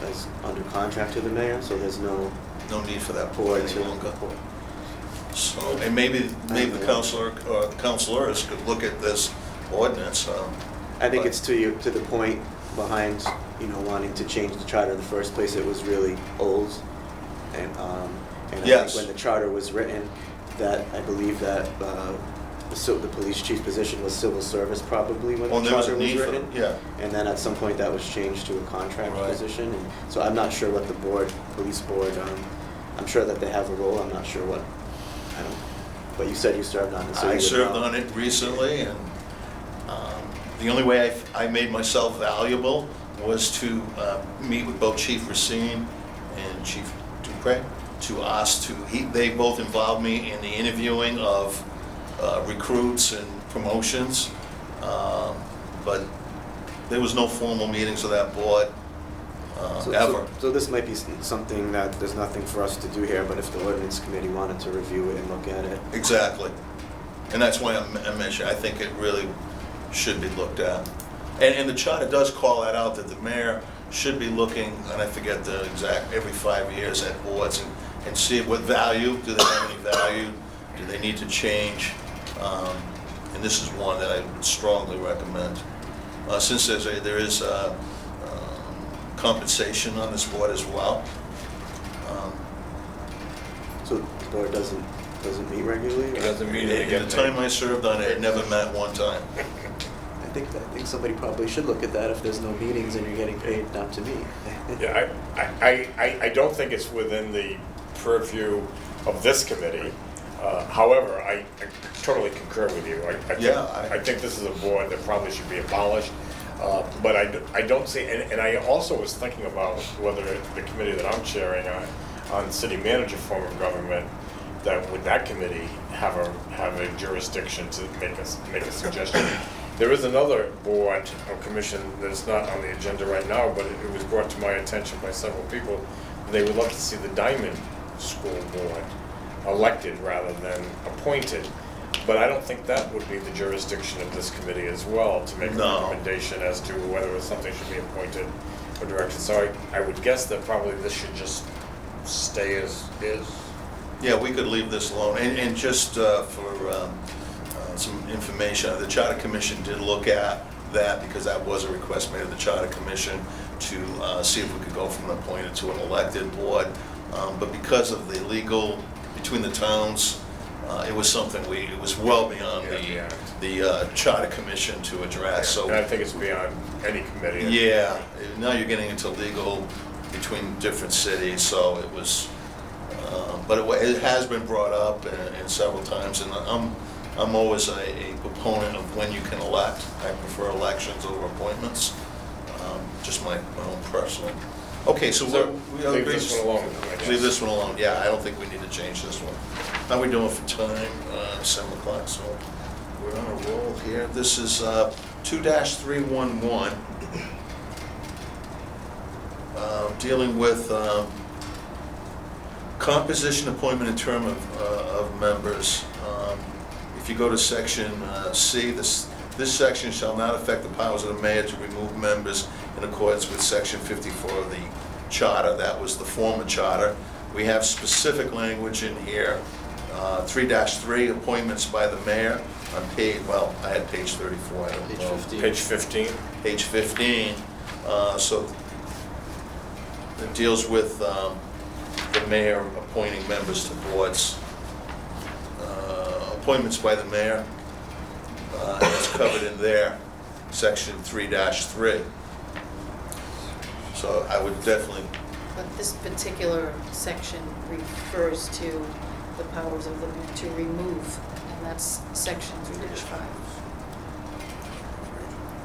under contract to the mayor, so there's no No need for that board board any to longer. So, and maybe the councilor or the councilors could look at this ordinance. I think but- it's to the point behind, wanting to change the charter in the first place. It was really old, and I Yes. think when the charter was written, that I believe that the police chief position was civil service probably when Well, the there was a charter was need for, written. yeah. And then at some point that was changed to a contract Right. position, and so I'm not sure what the police board, I'm sure that they have a role. I'm not sure what, but you said you served on it, so you I would served know. on it recently, and the only way I made myself valuable was to meet with both Chief Racine and Chief Dupre to ask they both involved me in the interviewing of recruits and promotions, but there was no formal meetings of that board ever. So this might be something that there's nothing for us to do here, but if the ordinance committee wanted to review it and look at it. Exactly. And that's why I mentioned, I think it really should be looked at. And the charter does call that out, that the mayor should be looking, and I forget the exact, every 5 years at boards and see what value, do they have any value? Do they need to change? And this is one that I would strongly recommend. Since there is compensation on this board as well. So the board doesn't meet regularly? It doesn't meet In it again. the time I served on it, it never met one time. I think somebody probably should look at that if there's no meetings and you're getting paid not to meet. Yeah, I don't think it's within the purview of this committee. However, I totally concur with you. I think this is a board that probably should be abolished. But I don't see, and I also was thinking about whether the committee that I'm chairing on city manager form of government, that would that committee have a jurisdiction to make a suggestion. There is another board or commission that's not on the agenda right now, but it was brought to my attention by several people. They would love to see the Diamond School Board elected rather than appointed. But I don't think that would be the jurisdiction of this committee as well, to make a No. recommendation as to whether something should be appointed or directed. So I would guess that probably this should just stay as is? Yeah, we could leave this alone, and just for some information, the Charter Commission did look at that, because that was a request made of the Charter Commission to see if we could go from an appointed to an elected board. But because of the legal between the towns, it was something it was well beyond Yeah, the Charter Commission to address, so. And I think it's beyond any committee. Yeah, now you're getting into legal between different cities, so it was, but it has been brought up and several times, and I'm always a proponent of when you can elect. I prefer elections over appointments, just my own personal. Okay, so we Leave this one alone, I guess. Leave this one alone, yeah, I don't think we need to change this one. How we doing for time? 7 o'clock, so we're on a roll here. This is 2-311, dealing with composition, appointment, and term of members. If you go to section C, this section shall not affect the powers of the mayor to remove members in accordance with section 54 of the charter. That was the former charter. We have specific language in here. 3-3, appointments by the mayor on page, well, I had page 34, I don't Page know. 15. Page 15? Page 15, so it deals with the mayor appointing members to boards. Appointments by the mayor, it's covered in there, section 3-3. So I would definitely, But this particular section refers to the powers of the mayor to remove, and that's section 3-5.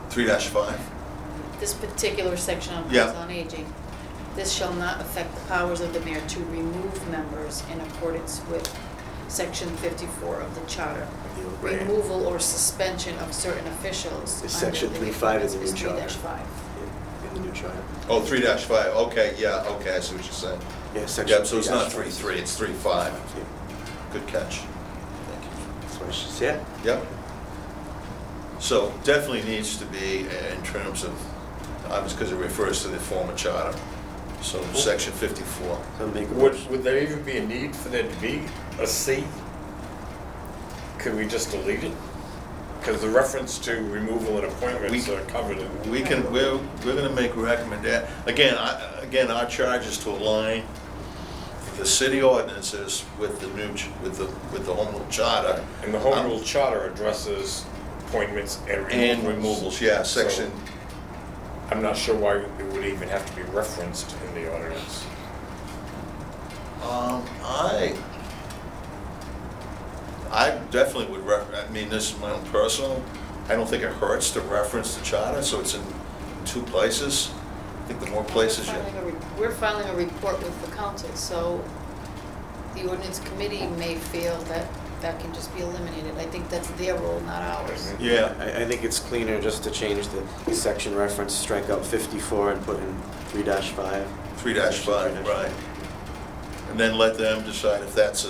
3-5, This particular section on Yeah. Council on Aging, this shall not affect the powers of the mayor to remove members in accordance with section 54 of the charter. Right. Removal or suspension of certain officials. Is section under the 3-5 in the new appointments charter? is 3-5. In the new charter. oh, 3-5, okay, yeah, okay, I see what you're saying. Yeah, section. Yeah, so it's not 3-5. 3-3, it's 3-5. Yeah, Good catch. Thank you. that's what she said. Yep. So definitely needs to be in terms of, obviously, because it refers to the former charter. So section 54. So make a motion. Would there even be a need for there to be a C? Could we just delete it? Because the reference to removal and appointments We- are covered in. We're gonna make a recommendation. Again, our charge is to align the city ordinances with the new, with the home rule charter. And the home rule charter addresses appointments and removals. And removals, yeah, section, I'm not sure why it would even have to be referenced in the ordinance. I definitely would, I mean, this is my own personal, I don't think it hurts to reference the charter, so it's in 2 places. I think the more places you. We're filing a report with the council, so the ordinance committee may feel that that can just be eliminated. I think that's their role, not ours. Yeah, I think it's cleaner just to change the section reference, strike out 54 and put in 3-5. 3-5, right. And then let them decide if that's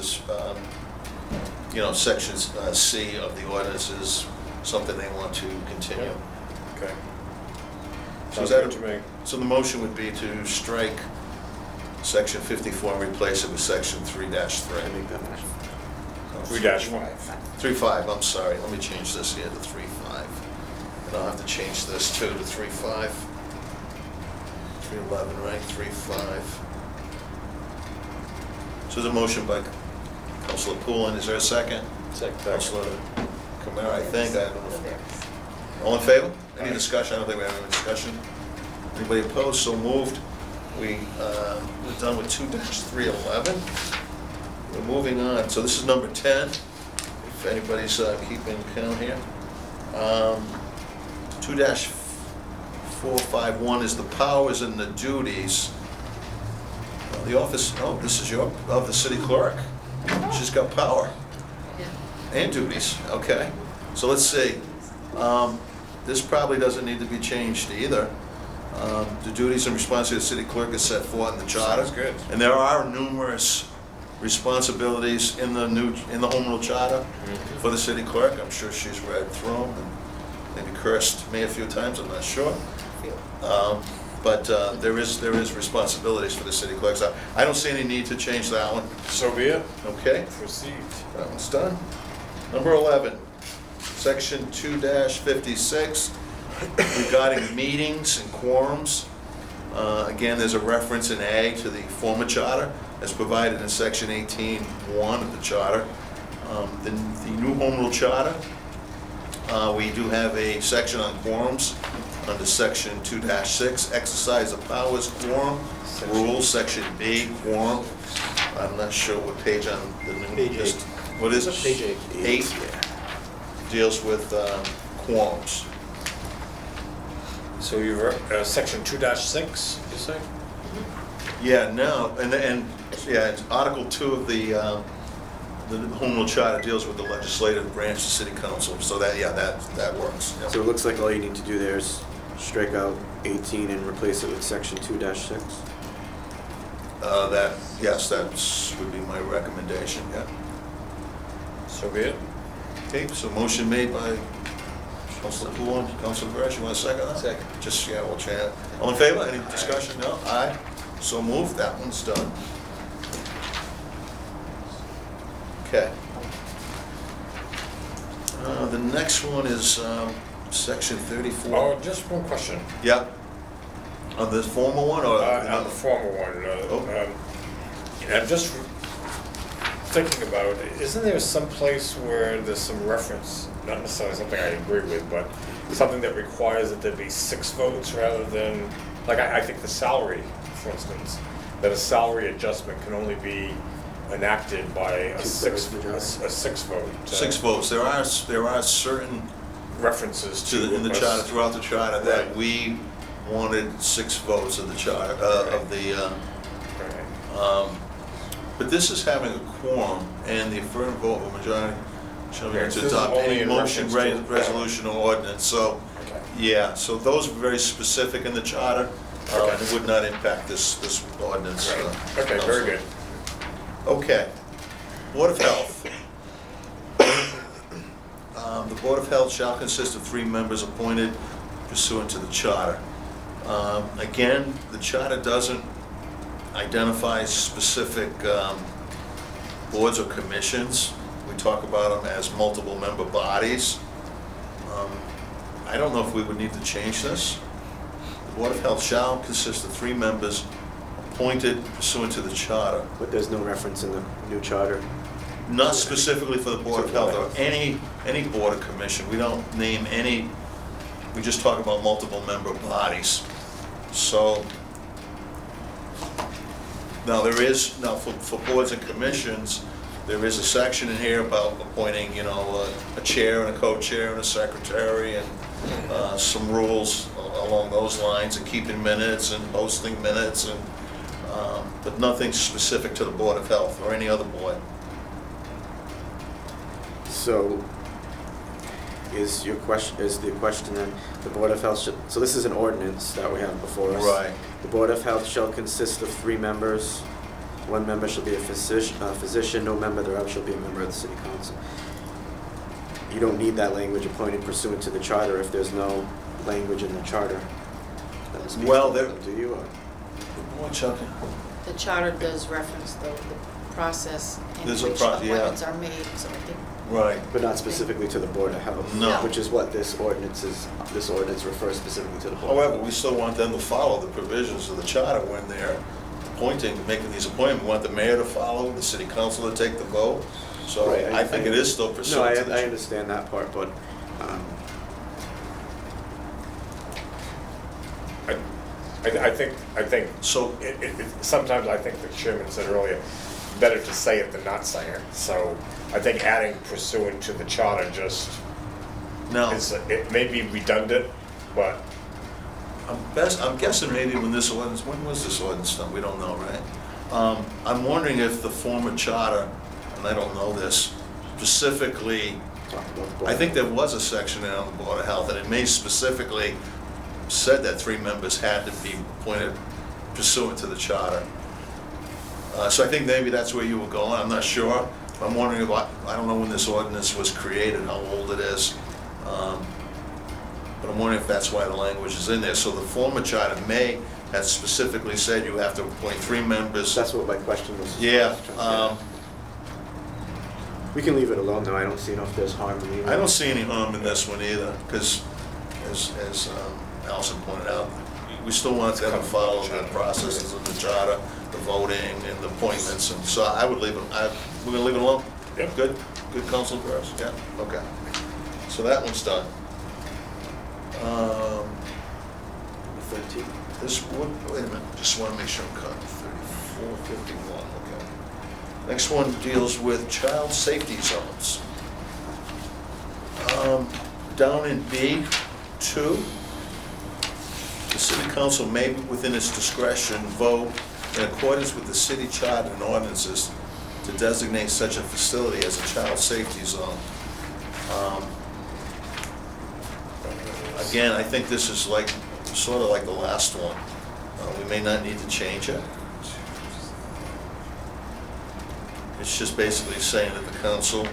section C of the ordinance is something they want to continue. Okay. So Sounds is that good to me. So the motion would be to strike section 54 and replace it with section 3-3. I make that motion. 3-5. 3-5, I'm sorry, let me change this here to 3-5. And I'll have to change this too to 3-5. 3-11, right, 3-5. So there's a motion by Councilor Poulin, is there a second? Second. Councilor Camara, I think, I don't know. if- All in favor? Any discussion? I don't think we have any discussion. Anybody opposed? So moved. We're done with 2-311. We're moving on. So this is number 10, if anybody's keeping count here. 2-451 is the powers and the duties. The office, this is of the city clerk. She's got power Yeah. and duties, okay. So let's see. This probably doesn't need to be changed either. The duties and responsibilities of the city clerk is set forth in the charter. Sounds good. And there are numerous responsibilities in the home rule charter for the city clerk. I'm sure she's read through them and maybe cursed me a few times, I'm not sure. But there is responsibilities for the city clerk. So I don't see any need to change that one. So be it. Okay, Proceed. that one's done. Number 11, section 2-56, regarding meetings and quorums. Again, there's a reference in A to the former charter as provided in section 18.1 of the charter. The new home rule charter, we do have a section on quorums under section 2-6, exercise of powers quorum, rules, section B, quorum. I'm not sure what page on the new. Page 8. What is it? Page 8. 8 deals with quorums. So you're, section 2-6, you say? Yeah, no, and yeah, it's Article 2 of the home rule charter deals with the legislative branch, the city council, so that, yeah, that works. Yeah. So it looks like all you need to do there is strike out 18 and replace it with section 2-6. Yes, that's, would be my recommendation, yeah. So be it. Okay, so motion made by Councilor Coulon, Councilor Burris, you want to second that? Second. Just, yeah, we'll chat. All in favor, any discussion, no? Aye, so moved, that one's done. Okay. The next one is section 34. Oh, just one question. Yeah. On the former one, or? On the former one, Oh. I'm just thinking about, isn't there some place where there's some reference, not necessarily something I agree with, but something that requires that there be 6 votes rather than, like, I think the salary, for instance, that a salary adjustment can only be enacted by a 6 Two-thirds majority. a 6 vote. 6 votes. There are certain References to. in the us. charter, throughout the charter, that Right. we wanted 6 votes of the charter, of the, Right. but this is having a quorum, and the affirmative vote of a majority shall be Okay, to so this is adopt only any in motion, reference to- resolution, or ordinance, so, Okay. yeah, so those are very specific in the charter. Okay. It would not impact this ordinance. Right. Okay, very good. Okay. Board of Health. The Board of Health shall consist of 3 members appointed pursuant to the charter. Again, the charter doesn't identify specific boards or commissions. We talk about them as multiple member bodies. I don't know if we would need to change this. The Board of Health shall consist of 3 members appointed pursuant to the charter. But there's no reference in the new charter. Not specifically for the Board of Health or any board or commission. We don't name any, we just talk about multiple member bodies. So, now there is, now for boards and commissions, there is a section in here about appointing, a chair and a co-chair and a secretary and some rules along those lines, and keeping minutes and posting minutes, and but nothing specific to the Board of Health or any other board. So is the question then, the Board of Health should, so this is an ordinance that we have before us. Right. The Board of Health shall consist of 3 members. 1 member shall be a physician, no member thereof shall be a member of the city council. You don't need that language appointed pursuant to the charter if there's no language in the charter that speaks Well, to there- them, do you? Or- The charter does reference the process in There's a which yeah. appointments are made, so I think, Right. But not specifically to the Board of Health? No. Which is what this ordinance is, this ordinance refers specifically to the Board of However, Health. we still want them to follow the provisions of the charter when they're making these appointments. We want the mayor to follow, the city council to take the vote. So Right, I think it is still No, pursuant to the. I understand that part, but, I think, So, sometimes I think the chairman said earlier, better to say it than not say it. So I think adding pursuant to the charter just now, it may be redundant, but I'm guessing maybe when was this ordinance done? We don't know, right? I'm wondering if the former charter, and I don't know this, specifically, talk about the Board I of think Health. there was a section in on the Board of Health, and it may specifically said that 3 members had to be appointed pursuant to the charter. So I think maybe that's where you were going, I'm not sure. I'm wondering I don't know when this ordinance was created, how old it is. But I'm wondering if that's why the language is in there. So the former charter may have specifically said you have to appoint 3 members. That's what my question was. Yeah, We can leave it alone, though. I don't see if there's harm in leaving it. I don't see any harm in this one either, because as Allison pointed out, we still want them to follow the processes of the charter, the voting and the appointments, and so I would leave it, we're gonna leave it alone? Yep. Good, good counsel for us, yeah, okay. So that one's done. 13. This one, wait a minute, just wanna make sure I'm caught, 3451, okay. Next one deals with child safety zones. Down in B2, the city council may, within its discretion, vote in accordance with the city charter and ordinances to designate such a facility as a child safety zone. Again, I think this is like, sort of like the last one. We may not need to change it. It's just basically saying that the council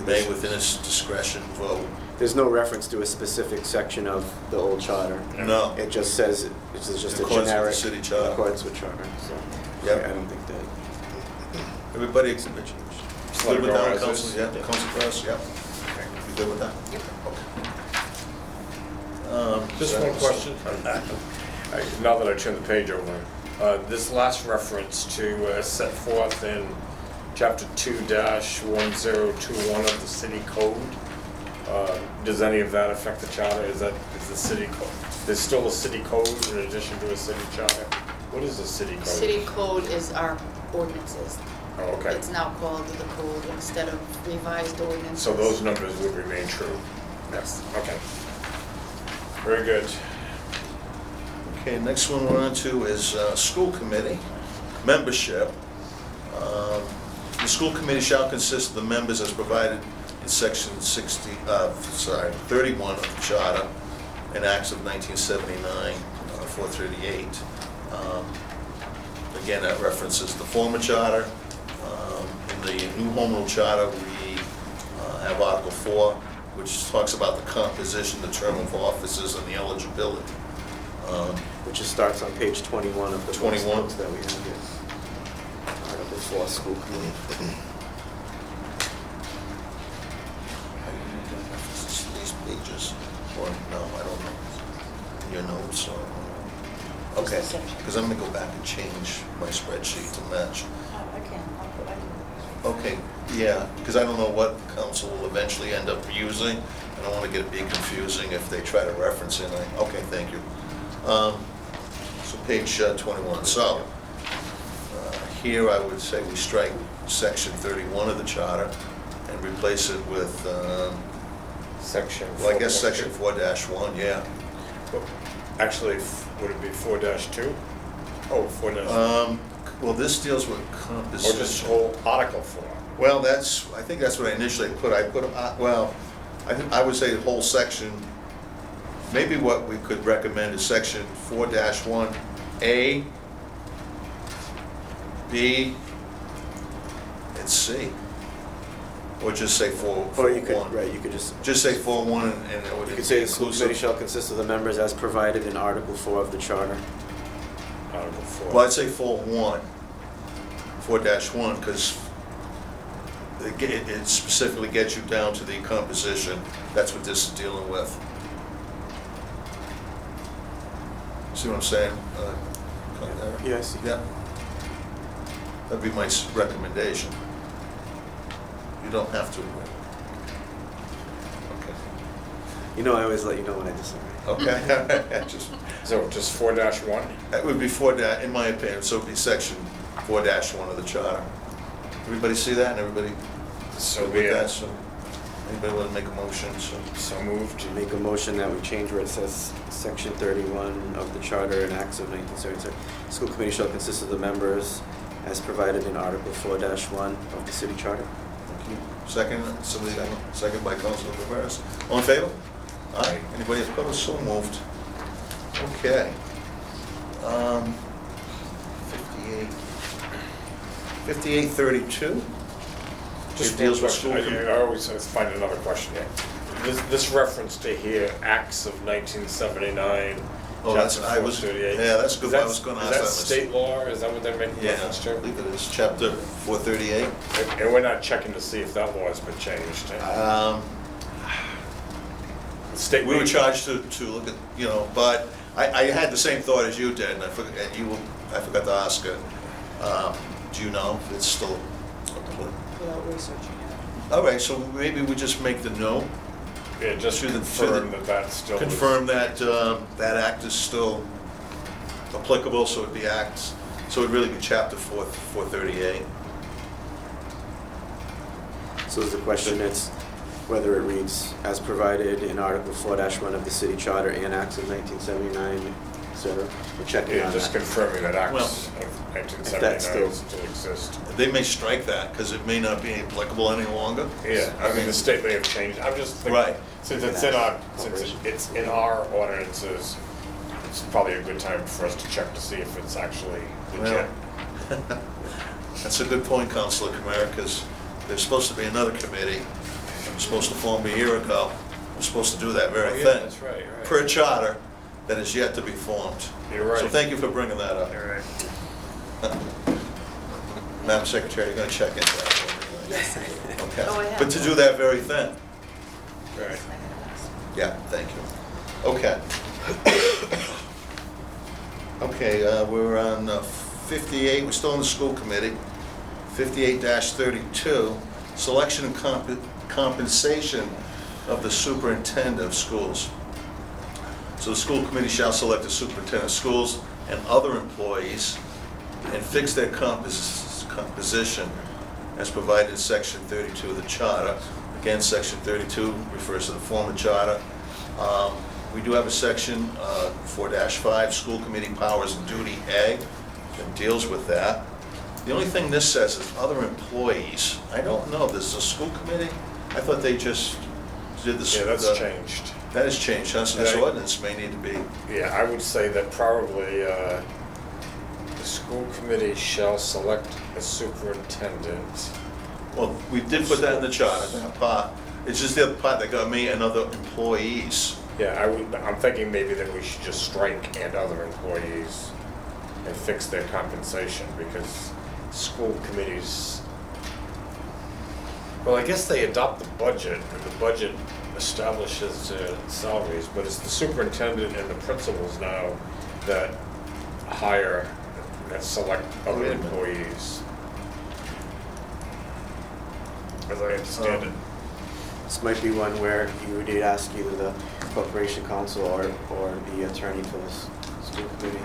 may, within its discretion, vote. There's no reference to a specific section of the old charter. No. It just says, it's just In a accordance with the generic. city charter. In accordance with charter, so. Yep. I don't think that. Everybody Just let good it with go that, as council? is. Yeah, council Press, yeah. You good with that? Yep. Okay. Just one question. Now that I turn the page over, this last reference to set forth in chapter 2-1021 of the city code, does any of that affect the charter? Is the city code, there's still a city code in addition to a city charter? What is the city code? City code is our ordinances. Oh, okay. It's now called the code instead of revised ordinances. So those numbers would remain true? Yes. Okay. Very good. Okay, next one we're on to is school committee membership. The school committee shall consist of the members as provided in section 31 of the charter and acts of 1979, 438. Again, that references the former charter. In the new home rule charter, we have Article 4, which talks about the composition, the term of offices, and the eligibility. Which just starts on page 21 of the 21. notes that we have here. Article 4, school committee. These pages, or no, I don't know. Your notes, or, okay, because I'm gonna go back and change my spreadsheet to match. I can. Okay, yeah, because I don't know what council will eventually end up using. I don't want to get it be confusing if they try to reference it. Okay, thank you. So page 21. So here I would say we strike section 31 of the charter and replace it with, Section. well, I guess 4.2. section 4-1, yeah. Actually, would it be 4-2? Oh, 4-. Well, this deals with Or composition. just whole Article 4? Well, I think that's what I initially put. I would say the whole section, maybe what we could recommend is section 4-1A, B, and C. Or just say 4-1. Or you could, right, you could just, Just say 4-1 and it would you be could say the school committee inclusive. shall consist of the members as provided in Article 4 of the charter. Article 4. Well, I'd say 4-1, 4-1, because it specifically gets you down to the composition. That's what this is dealing with. See what I'm saying? Yeah, I see. Yeah. That'd be my recommendation. You don't have to. You know, I always let you know when I disagree. Okay. Okay. So just 4-1? That would be in my opinion, so it'd be section 4-1 of the charter. Everybody see that, and everybody So good be with that? it. So anybody want to make a motion? So moved. Make a motion that we change where it says section 31 of the charter and acts of 1977. School committee shall consist of the members as provided in Article 4-1 of the city charter. Thank you. Second, second by Councilor Rivera. All in favor? Aye. Anybody opposed? So moved. Okay. 5832. Just It deals one with school question. committee. I always find another question here. this reference to here, Acts of 1979. Oh, that's, chapter I was, 438. yeah, that's good, I was gonna ask that. Is that state law, is that what they're making Yeah, reference I to? believe it is, chapter 438. And we're not checking to see if that law has been changed. State. We were charged to look at, you know, but I had the same thought as you did, and I forgot to ask her. Do you know if it's still? Without researching it. All right, so maybe we just make the note, Yeah, just To the- confirm that that still is. confirm that that act is still applicable, so it'd be acts, so it'd really be chapter 438. So is the question, it's whether it reads as provided in Article 4-1 of the city charter and acts of 1979, et cetera? We're checking Yeah, on just that. confirming that Acts Well, of that's 1979 still exist. They may strike that, because it may not be applicable any longer. Yeah, I mean, the state may have changed, I'm just thinking. Right. Since it's in our ordinances, it's probably a good time for us to check to see if it's actually legit. That's a good point, Councilor Kamara, because there's supposed to be another committee, that was supposed to form a year ago. We're supposed to do that Oh, very yeah, thing. that's right, right. Per charter, that is yet to be formed. You're right. So thank you for bringing that up. You're right. Madam Secretary, you're going to check into that. Yes, I did. Okay. Oh, I have. But to do that very thing. Right. Yeah, thank you. Okay. Okay, we're on 58, we're still in the school committee. 58-32, selection and compensation of the superintendent of schools. So the school committee shall select the superintendent of schools and other employees and fix their composition as provided in section 32 of the charter. Again, section 32 refers to the former charter. We do have a section 4-5, school committee powers and duty A, that deals with that. The only thing this says is other employees. I don't know, this is a school committee? I thought they just did this. Yeah, that's changed. That has changed, huh? So this Yeah. ordinance may need to be, Yeah, I would say that probably the school committee shall select a superintendent. well, we did put that in the charter, that part. It's just the other part that got me and other employees. Yeah, I'm thinking maybe that we should just strike "and other employees" and fix their compensation, because school committees, well, I guess they adopt the budget, and the budget establishes salaries, but it's the superintendent and the principals now that hire, that select other Wait a minute. employees. As I understand it. This might be one where you would ask either the corporation counsel or the attorney for this school committee.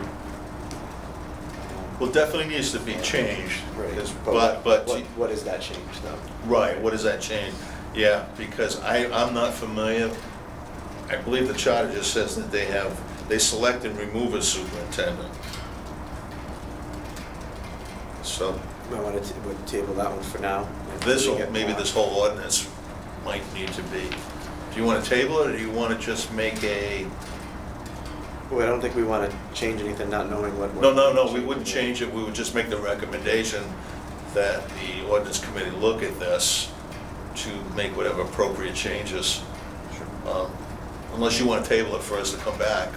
Well, definitely needs to be changed, because- but, What is that change though? right, what does that change? Yeah, because I'm not familiar. I believe the charter just says that they select and remove a superintendent. So I want to table that one for now. this, We get maybe more. this whole ordinance might need to be, do you want to table it, or do you want to just make a, Well, I don't think we want to change anything, not knowing what. no, we wouldn't change it, we would just make the recommendation that the ordinance committee look at this to make whatever appropriate changes. Unless you want to table it for us to come back.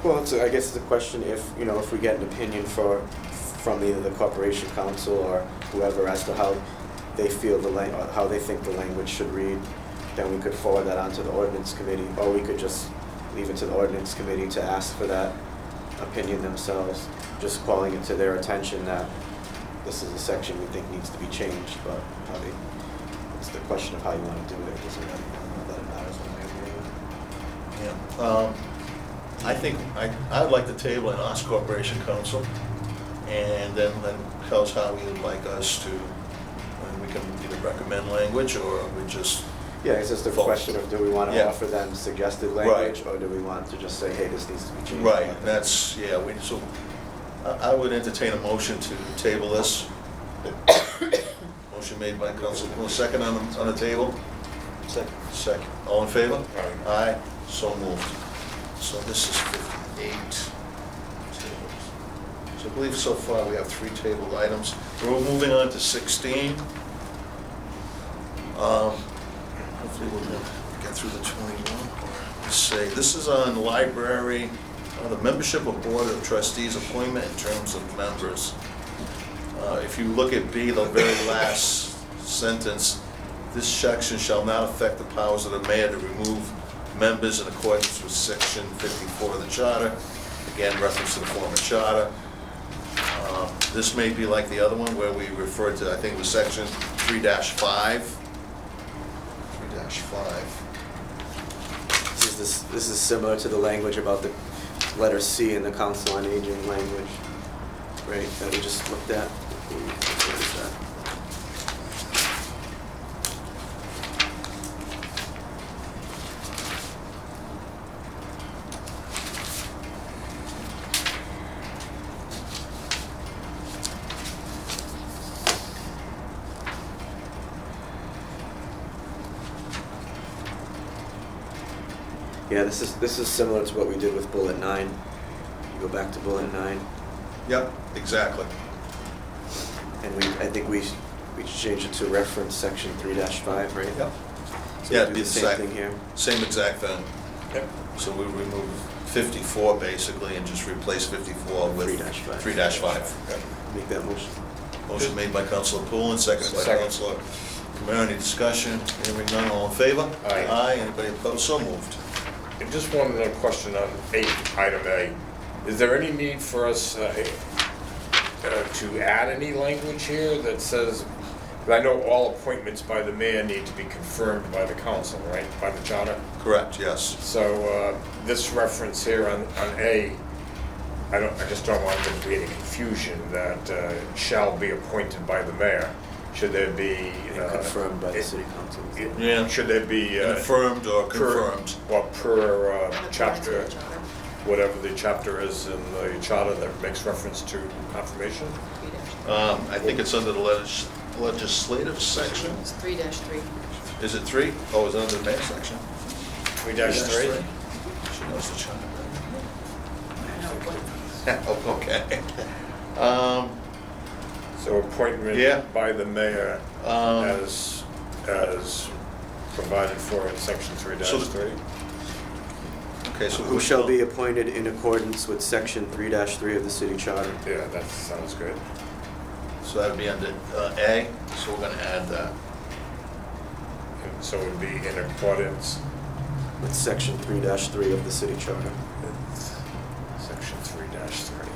Well, I guess it's a question if, if we get an opinion from either the corporation counsel or whoever as to how they feel how they think the language should read, then we could forward that on to the ordinance committee, or we could just leave it to the ordinance committee to ask for that opinion themselves, just calling it to their attention that this is a section we think needs to be changed, but it's the question of how you want to do it. It doesn't really, I don't know that it matters one way or the other. Yeah. I think, I would like to table and ask Corporation Council, and then tell us how you'd like us to, and we can either recommend language, or we just, Yeah, it's just a False. question of do we want to Yeah. offer them suggested language, or do we want to just say, hey, this needs to be changed? right, that's, yeah, so I would entertain a motion to table this. Motion made by Council, second on the table? Second. Second. All in favor? Aye. Aye, so moved. So this is 58 tables. So I believe so far we have 3 tabled items. We're moving on to 16. Hopefully See, we'll get through the 21. Let's see, this is on library, the membership of Board of Trustees appointment in terms of members. If you look at B, the very last sentence, this section shall not affect the powers of the mayor to remove members in accordance with section 54 of the charter. Again, reference to the former charter. This may be like the other one where we referred to, I think it was section 3-5. 3-5. This is similar to the language about the letter C in the Council on Aging language, right, that we just looked at. What is that? Yeah, this is similar to what we did with bullet 9. You go back to bullet 9, Yep, exactly. and I think we changed it to reference section 3-5, right? Yep. So Yeah, we do be the the same same. thing here. Same exact thing. Yep. So we remove 54 basically and just replace 54 with 3-5. 3-5. Make that motion. Motion made by Councilor Poole and seconded by Second. Councilor Camara. Any discussion? Hearing none, all in favor? Aye. Aye, anybody opposed? So moved. And just one question on item A. Is there any need for us to add any language here that says, 'cause I know all appointments by the mayor need to be confirmed by the council, right, by the charter? Correct, yes. So this reference here on A, I just don't want there to be any confusion that shall be appointed by the mayor. Should there be? And confirmed by the city council. Yeah. Should there be? Confirmed or confirmed? Well, per In accordance chapter, with the charter, whatever the chapter is in the charter that makes reference to confirmation? 3-3. I think it's under the legislative section. It's 3-3. Is it 3? Oh, it's under the main section. 3-3? She knows the charter. No, what? Oh, okay. So appointment Yeah. by the mayor Um, as provided for in section 3-3? Okay, so Who shall be appointed in accordance with section 3-3 of the city charter. Yeah, that sounds good. So that would be under A, so we're going to add that. And so it would be in accordance With section 3-3 of the city charter. with section 3-3.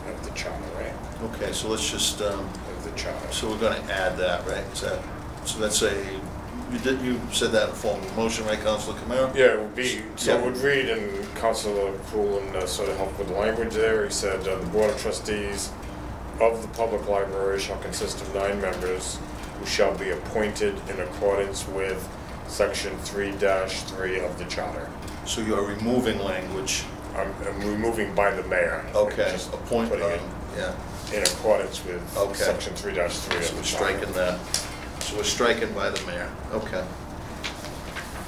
Of the charter, right? Okay, so let's just, Of the charter. so we're going to add that, right? Is that, so that's you said that in form of motion, right, Councilor Camara? Yeah, it would be, so Yeah. it would read, and Councilor Poolen sort of helped with the language there. He said, the Board of Trustees of the Public Library shall consist of 9 members who shall be appointed in accordance with section 3-3 of the charter. So you are removing language. I'm removing by the mayor. Okay, Just appoint, putting it yeah. in accordance with Okay. section 3-3 So of we're the charter. striking that. So we're striking by the mayor. Okay.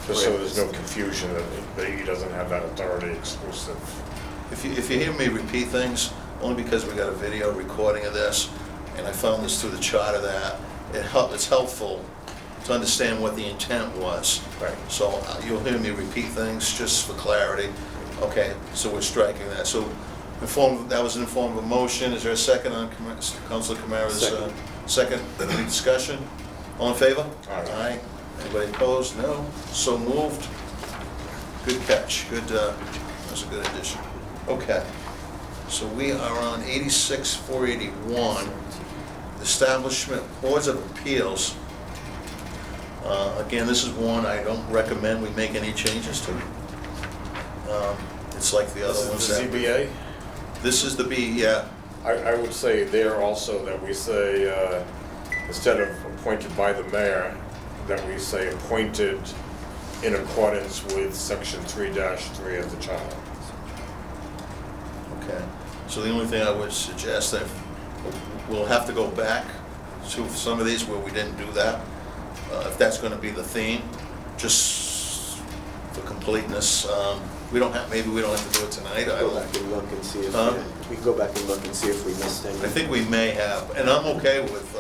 Just so there's no confusion that he doesn't have that authority exclusive. If you hear me repeat things, only because we got a video recording of this, and I found this through the charter that it's helpful to understand what the intent was. Right. So you'll hear me repeat things just for clarity. Okay, so we're striking that. So that was in form of a motion. Is there a second on Councilor Camara's? Second. Second. Any discussion? All in favor? Aye. Anybody opposed? No? So moved. Good catch. Good, that's a good addition. Okay. So we are on 86-481, Establishment Boards of Appeals. Again, this is one I don't recommend we make any changes to. It's like the other This ones. is the that- ZBA? This is the B, yeah. I would say there also that we say, instead of appointed by the mayor, that we say appointed in accordance with section 3-3 of the charter. Okay. So the only thing I would suggest that we'll have to go back to some of these where we didn't do that. If that's going to be the theme, just for completeness. We don't have, maybe we don't have to do it tonight. I Go don't. back and look and see if, Huh? we can go back and look and see if we missed any. I think we may have, and I'm okay with,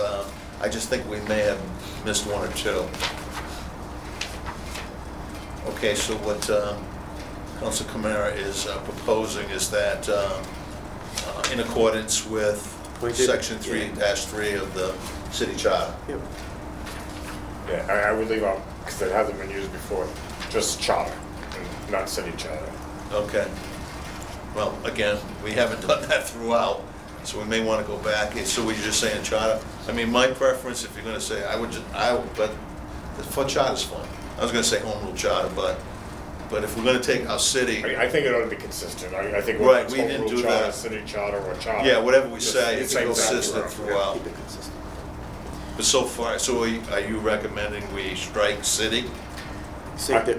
I just think we may have missed one or two. Okay, so what Council Camara is proposing is that in accordance with Pointed? Section 3-3 of the city charter. Yep. Yeah, I would leave out, because it hasn't been used before, just charter, and not city charter. Okay. Well, again, we haven't done that throughout, so we may want to go back. So we're just saying charter? I mean, my preference, if you're going to say, but the foot charter's fine. I was going to say home rule charter, but if we're going to take our city, I think it ought to be consistent. I think Right, whether it's we home didn't rule do charter, that. city charter, or charter. yeah, whatever we just say, it's it's same exactly consistent right. throughout. Keep it consistent. But so far, so are you recommending we strike city? Say that,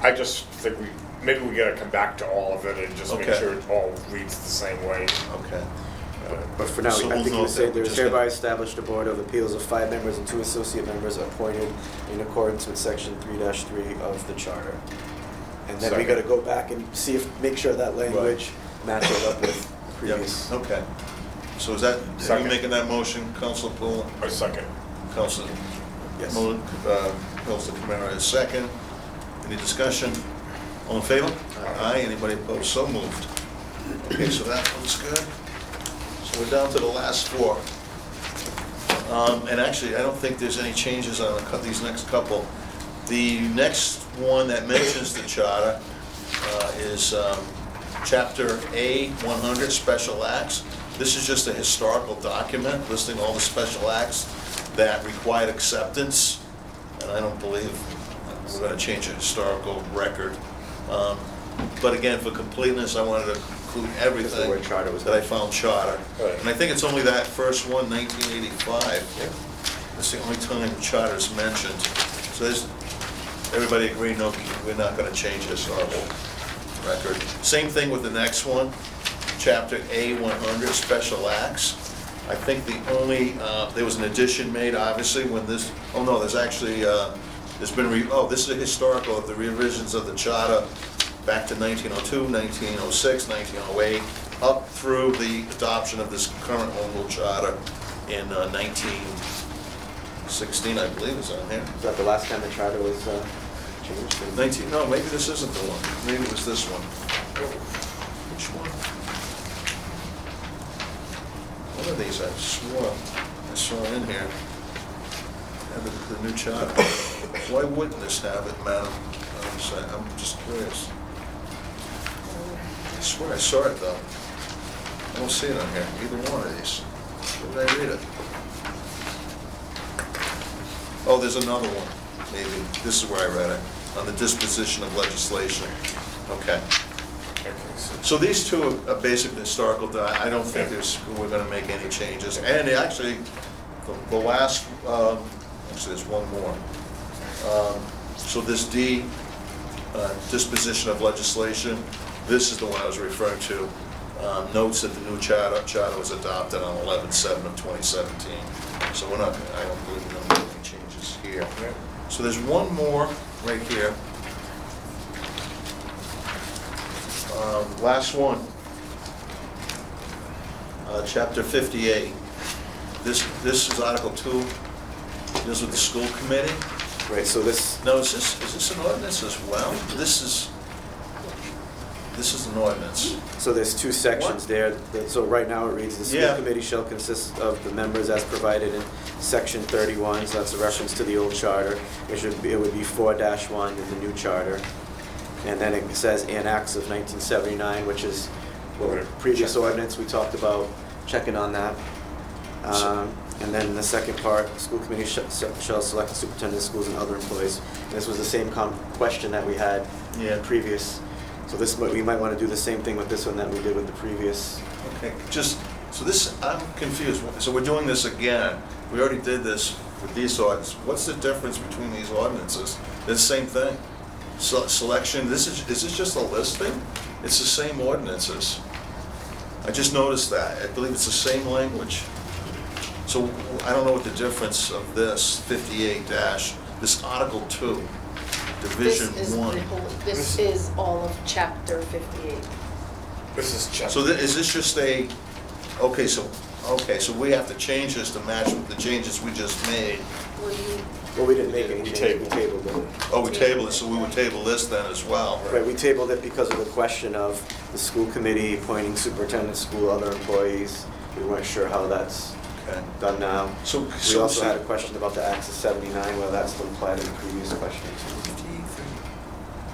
I just think maybe we gotta come back to all of it and just make Okay. sure it all reads the same way. Okay. but for now, So I we'll think you note would say that we're there's just gonna- hereby established a board of appeals of 5 members and 2 associate members appointed in accordance with section 3-3 of the charter. And then we Second. gotta go back and see if, make sure that language matches up with previous. Yep, okay. So is that, are you Second. making that motion, Council Poole? I second. Council Yes. Council Camara is second. Any discussion? All in favor? Aye. Anybody opposed? So moved. Okay, so that looks good. So we're down to the last 4. And actually, I don't think there's any changes on these next couple. The next one that mentions the charter is Chapter A 100, Special Acts. This is just a historical document listing all the special acts that required acceptance, and I don't believe we're going to change a historical record. But again, for completeness, I wanted to include everything the word charter was that I found charter. Right. And I think it's only that first one, 1985. That's the only time charter is mentioned. So everybody agree, no, we're not going to change historical record. Same thing with the next one, Chapter A100, Special Acts. I think the only, there was an addition made, obviously, when this, oh no, there's actually, there's been, this is a historical of the revisions of the charter back to 1902, 1906, 1908, up through the adoption of this current home rule charter in 1916, I believe is on here. Is that the last time the charter was changed? 19, no, maybe this isn't the one. Maybe it was this one. Which one? One of these I swore I saw in here. Have the new charter. Why wouldn't this have it, madam? I'm just curious. I swear I saw it, though. I don't see it on here, either one of these. Where did I read it? Oh, there's another one, maybe. This is where I read it, on the disposition of legislation. Okay. So these two are basically historical, I don't think we're gonna make any changes. And actually, the last, actually, there's one more. So this D, disposition of legislation, this is the one I was referring to. Notes that the new charter was adopted on 11/7/2017. So we're not, I don't believe we're gonna make any changes here. So there's one more right here. Last one. Chapter 58. This is Article 2, deals with the school committee. Right, so this, No, is this an ordinance as well? This is an ordinance. so there's 2 sections What? there. So right now it reads, "The school Yeah. committee shall consist of the members as provided in section 31," so that's a reference to the old charter. It would be 4-1 in the new charter. And then it says, "and acts of 1979," which is, well, previous ordinance, we talked about checking on that. And then the second part, "The school committee shall select the superintendent of schools and other employees." And this was the same question that we had Yeah. previous. So we might want to do the same thing with this one that we did with the previous. Okay, so this, I'm confused. So we're doing this again. We already did this with these ordinances. What's the difference between these ordinances? They're the same thing. Selection, is this just a listing? It's the same ordinances. I just noticed that. I believe it's the same language. So I don't know what the difference of this 58 dash, this Article 2, Division This is the 1. whole, this is all of chapter 58. This is chapter. So is this just a, okay, so we have to change this to match with the changes we just made. Well, you, Well, we didn't make any We changes, we tabled. tabled it. Oh, we tabled it, so we would table this then as well. Right, we tabled it because of the question of the school committee appointing superintendent, school, other employees. We weren't sure how that's Okay. done now. So, We also had a question about the Acts of 79, whether that's still applied in the previous question.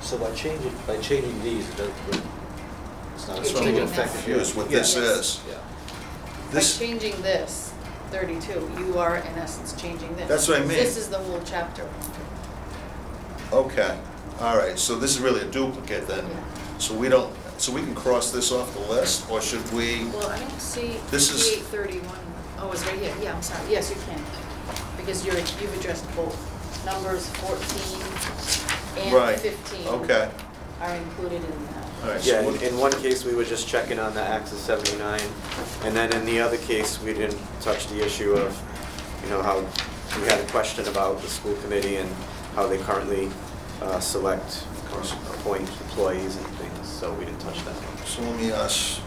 So by changing these, it's not. That's You're what I'm a little changing that. confused what this Yes. is. Yeah. by This, changing this, 32, you are in essence changing this. That's what I mean. This is the whole chapter. okay, all right, so this is really a duplicate then. Yeah. So we don't, so we can cross this off the list, or should we? Well, I don't see This is- 5831. Oh, it's right here. Yeah, I'm sorry. Yes, you can. Because you've addressed both. Numbers 14 Right, and 15 okay, are included in that. all right. Yeah, So in one case, we were just checking on the Acts of 79, and then in the other case, we didn't touch the issue of, how we had a question about the school committee and how they currently select or appoint employees and things, so we didn't touch that. So let me ask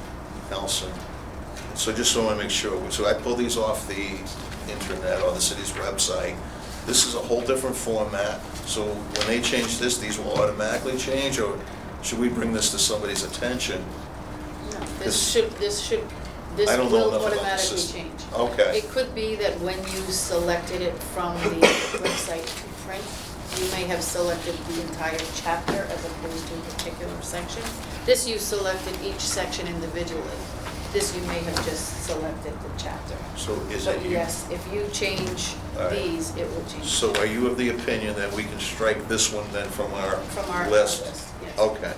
Nelson, so just so I make sure, so I pull these off the internet or the city's website. This is a whole different format, so when they change this, these will automatically change, or should we bring this to somebody's attention? No, This- this I don't know will enough about the automatically system. change. Okay, It could be that when you selected it from the website to print, you may have selected the entire chapter as opposed to a particular section. This you selected each section individually. This you may have just selected the chapter. so is it But you? yes, if you change All right. these, it will change. So are you of the opinion that we can strike this one then from our From our list? list, yes. Okay.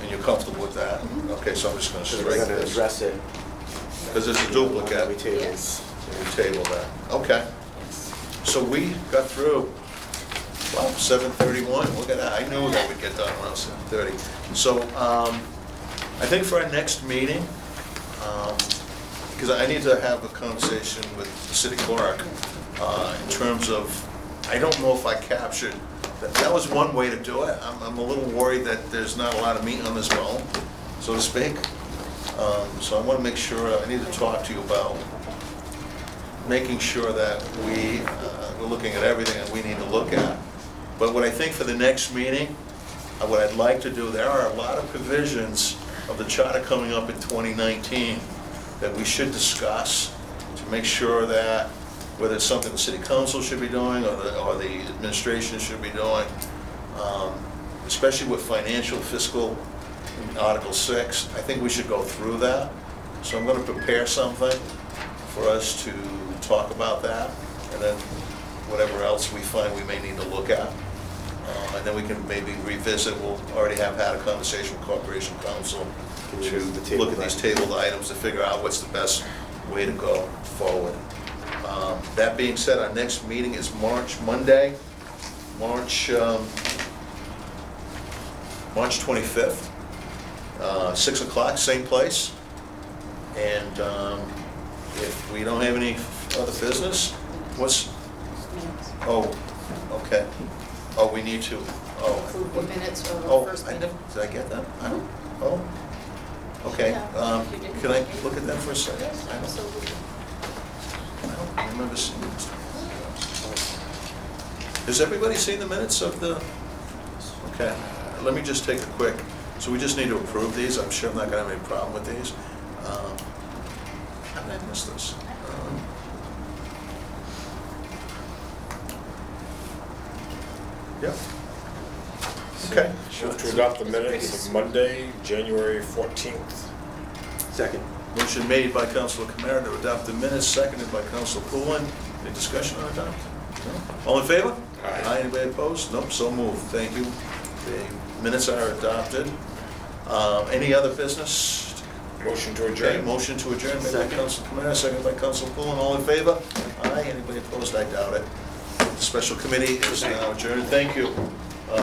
And you're comfortable with that? Mhm. Okay, so I'm just gonna So we're strike going to this. address it. Because it's a We duplicate. tabled. Yes. We table that. Okay. Yes. So we got through, well, 7:31, look at that, I knew that we'd get done around 7:30. So, I think for our next meeting, because I need to have a conversation with the city clerk, in terms of, I don't know if I captured, that was one way to do it. I'm a little worried that there's not a lot of meat on this bone, so to speak. So I want to make sure, I need to talk to you about making sure that we're looking at everything that we need to look at. But what I think for the next meeting, what I'd like to do, there are a lot of provisions of the charter coming up in 2019 that we should discuss to make sure that, whether it's something the city council should be doing or the administration should be doing, especially with financial fiscal in Article 6, I think we should go through that. So I'm going to prepare something for us to talk about that, and then whatever else we find we may need to look at. And then we can maybe revisit, we'll already have had a conversation with Corporation Council to look at these tabled items to figure out what's the best way to go forward. That being said, our next meeting is Monday, March 25th, 6 o'clock, same place. And if we don't have any other business, what's, Minutes. oh, okay. Oh, we need to, Approve the minutes for the oh, first I meeting. never, did I get that? I don't, oh, okay. Yeah, if you didn't. Can I look at that for a second? Yes, I don't- absolutely. I don't remember seeing this. Has everybody seen the minutes of the, okay, let me just take a quick, so we just need to approve these, I'm sure I'm not gonna have any problem with these. How did I miss this? Yep. Okay. Move to adopt the minutes of Monday, January 14th. Second. Motion made by Councilor Camara to adopt the minutes, seconded by Councilor Poulin. Any discussion on adopt? No? All in favor? Aye. Anybody opposed? Nope, so moved. Thank you. The minutes are adopted. Any other business? Motion to Okay, adjourn. motion to adjourn made by Second. Councilor Camara, seconded by Councilor Poulin. All in favor? Aye. Anybody opposed? I doubt it. The special committee is now adjourned. Thank you.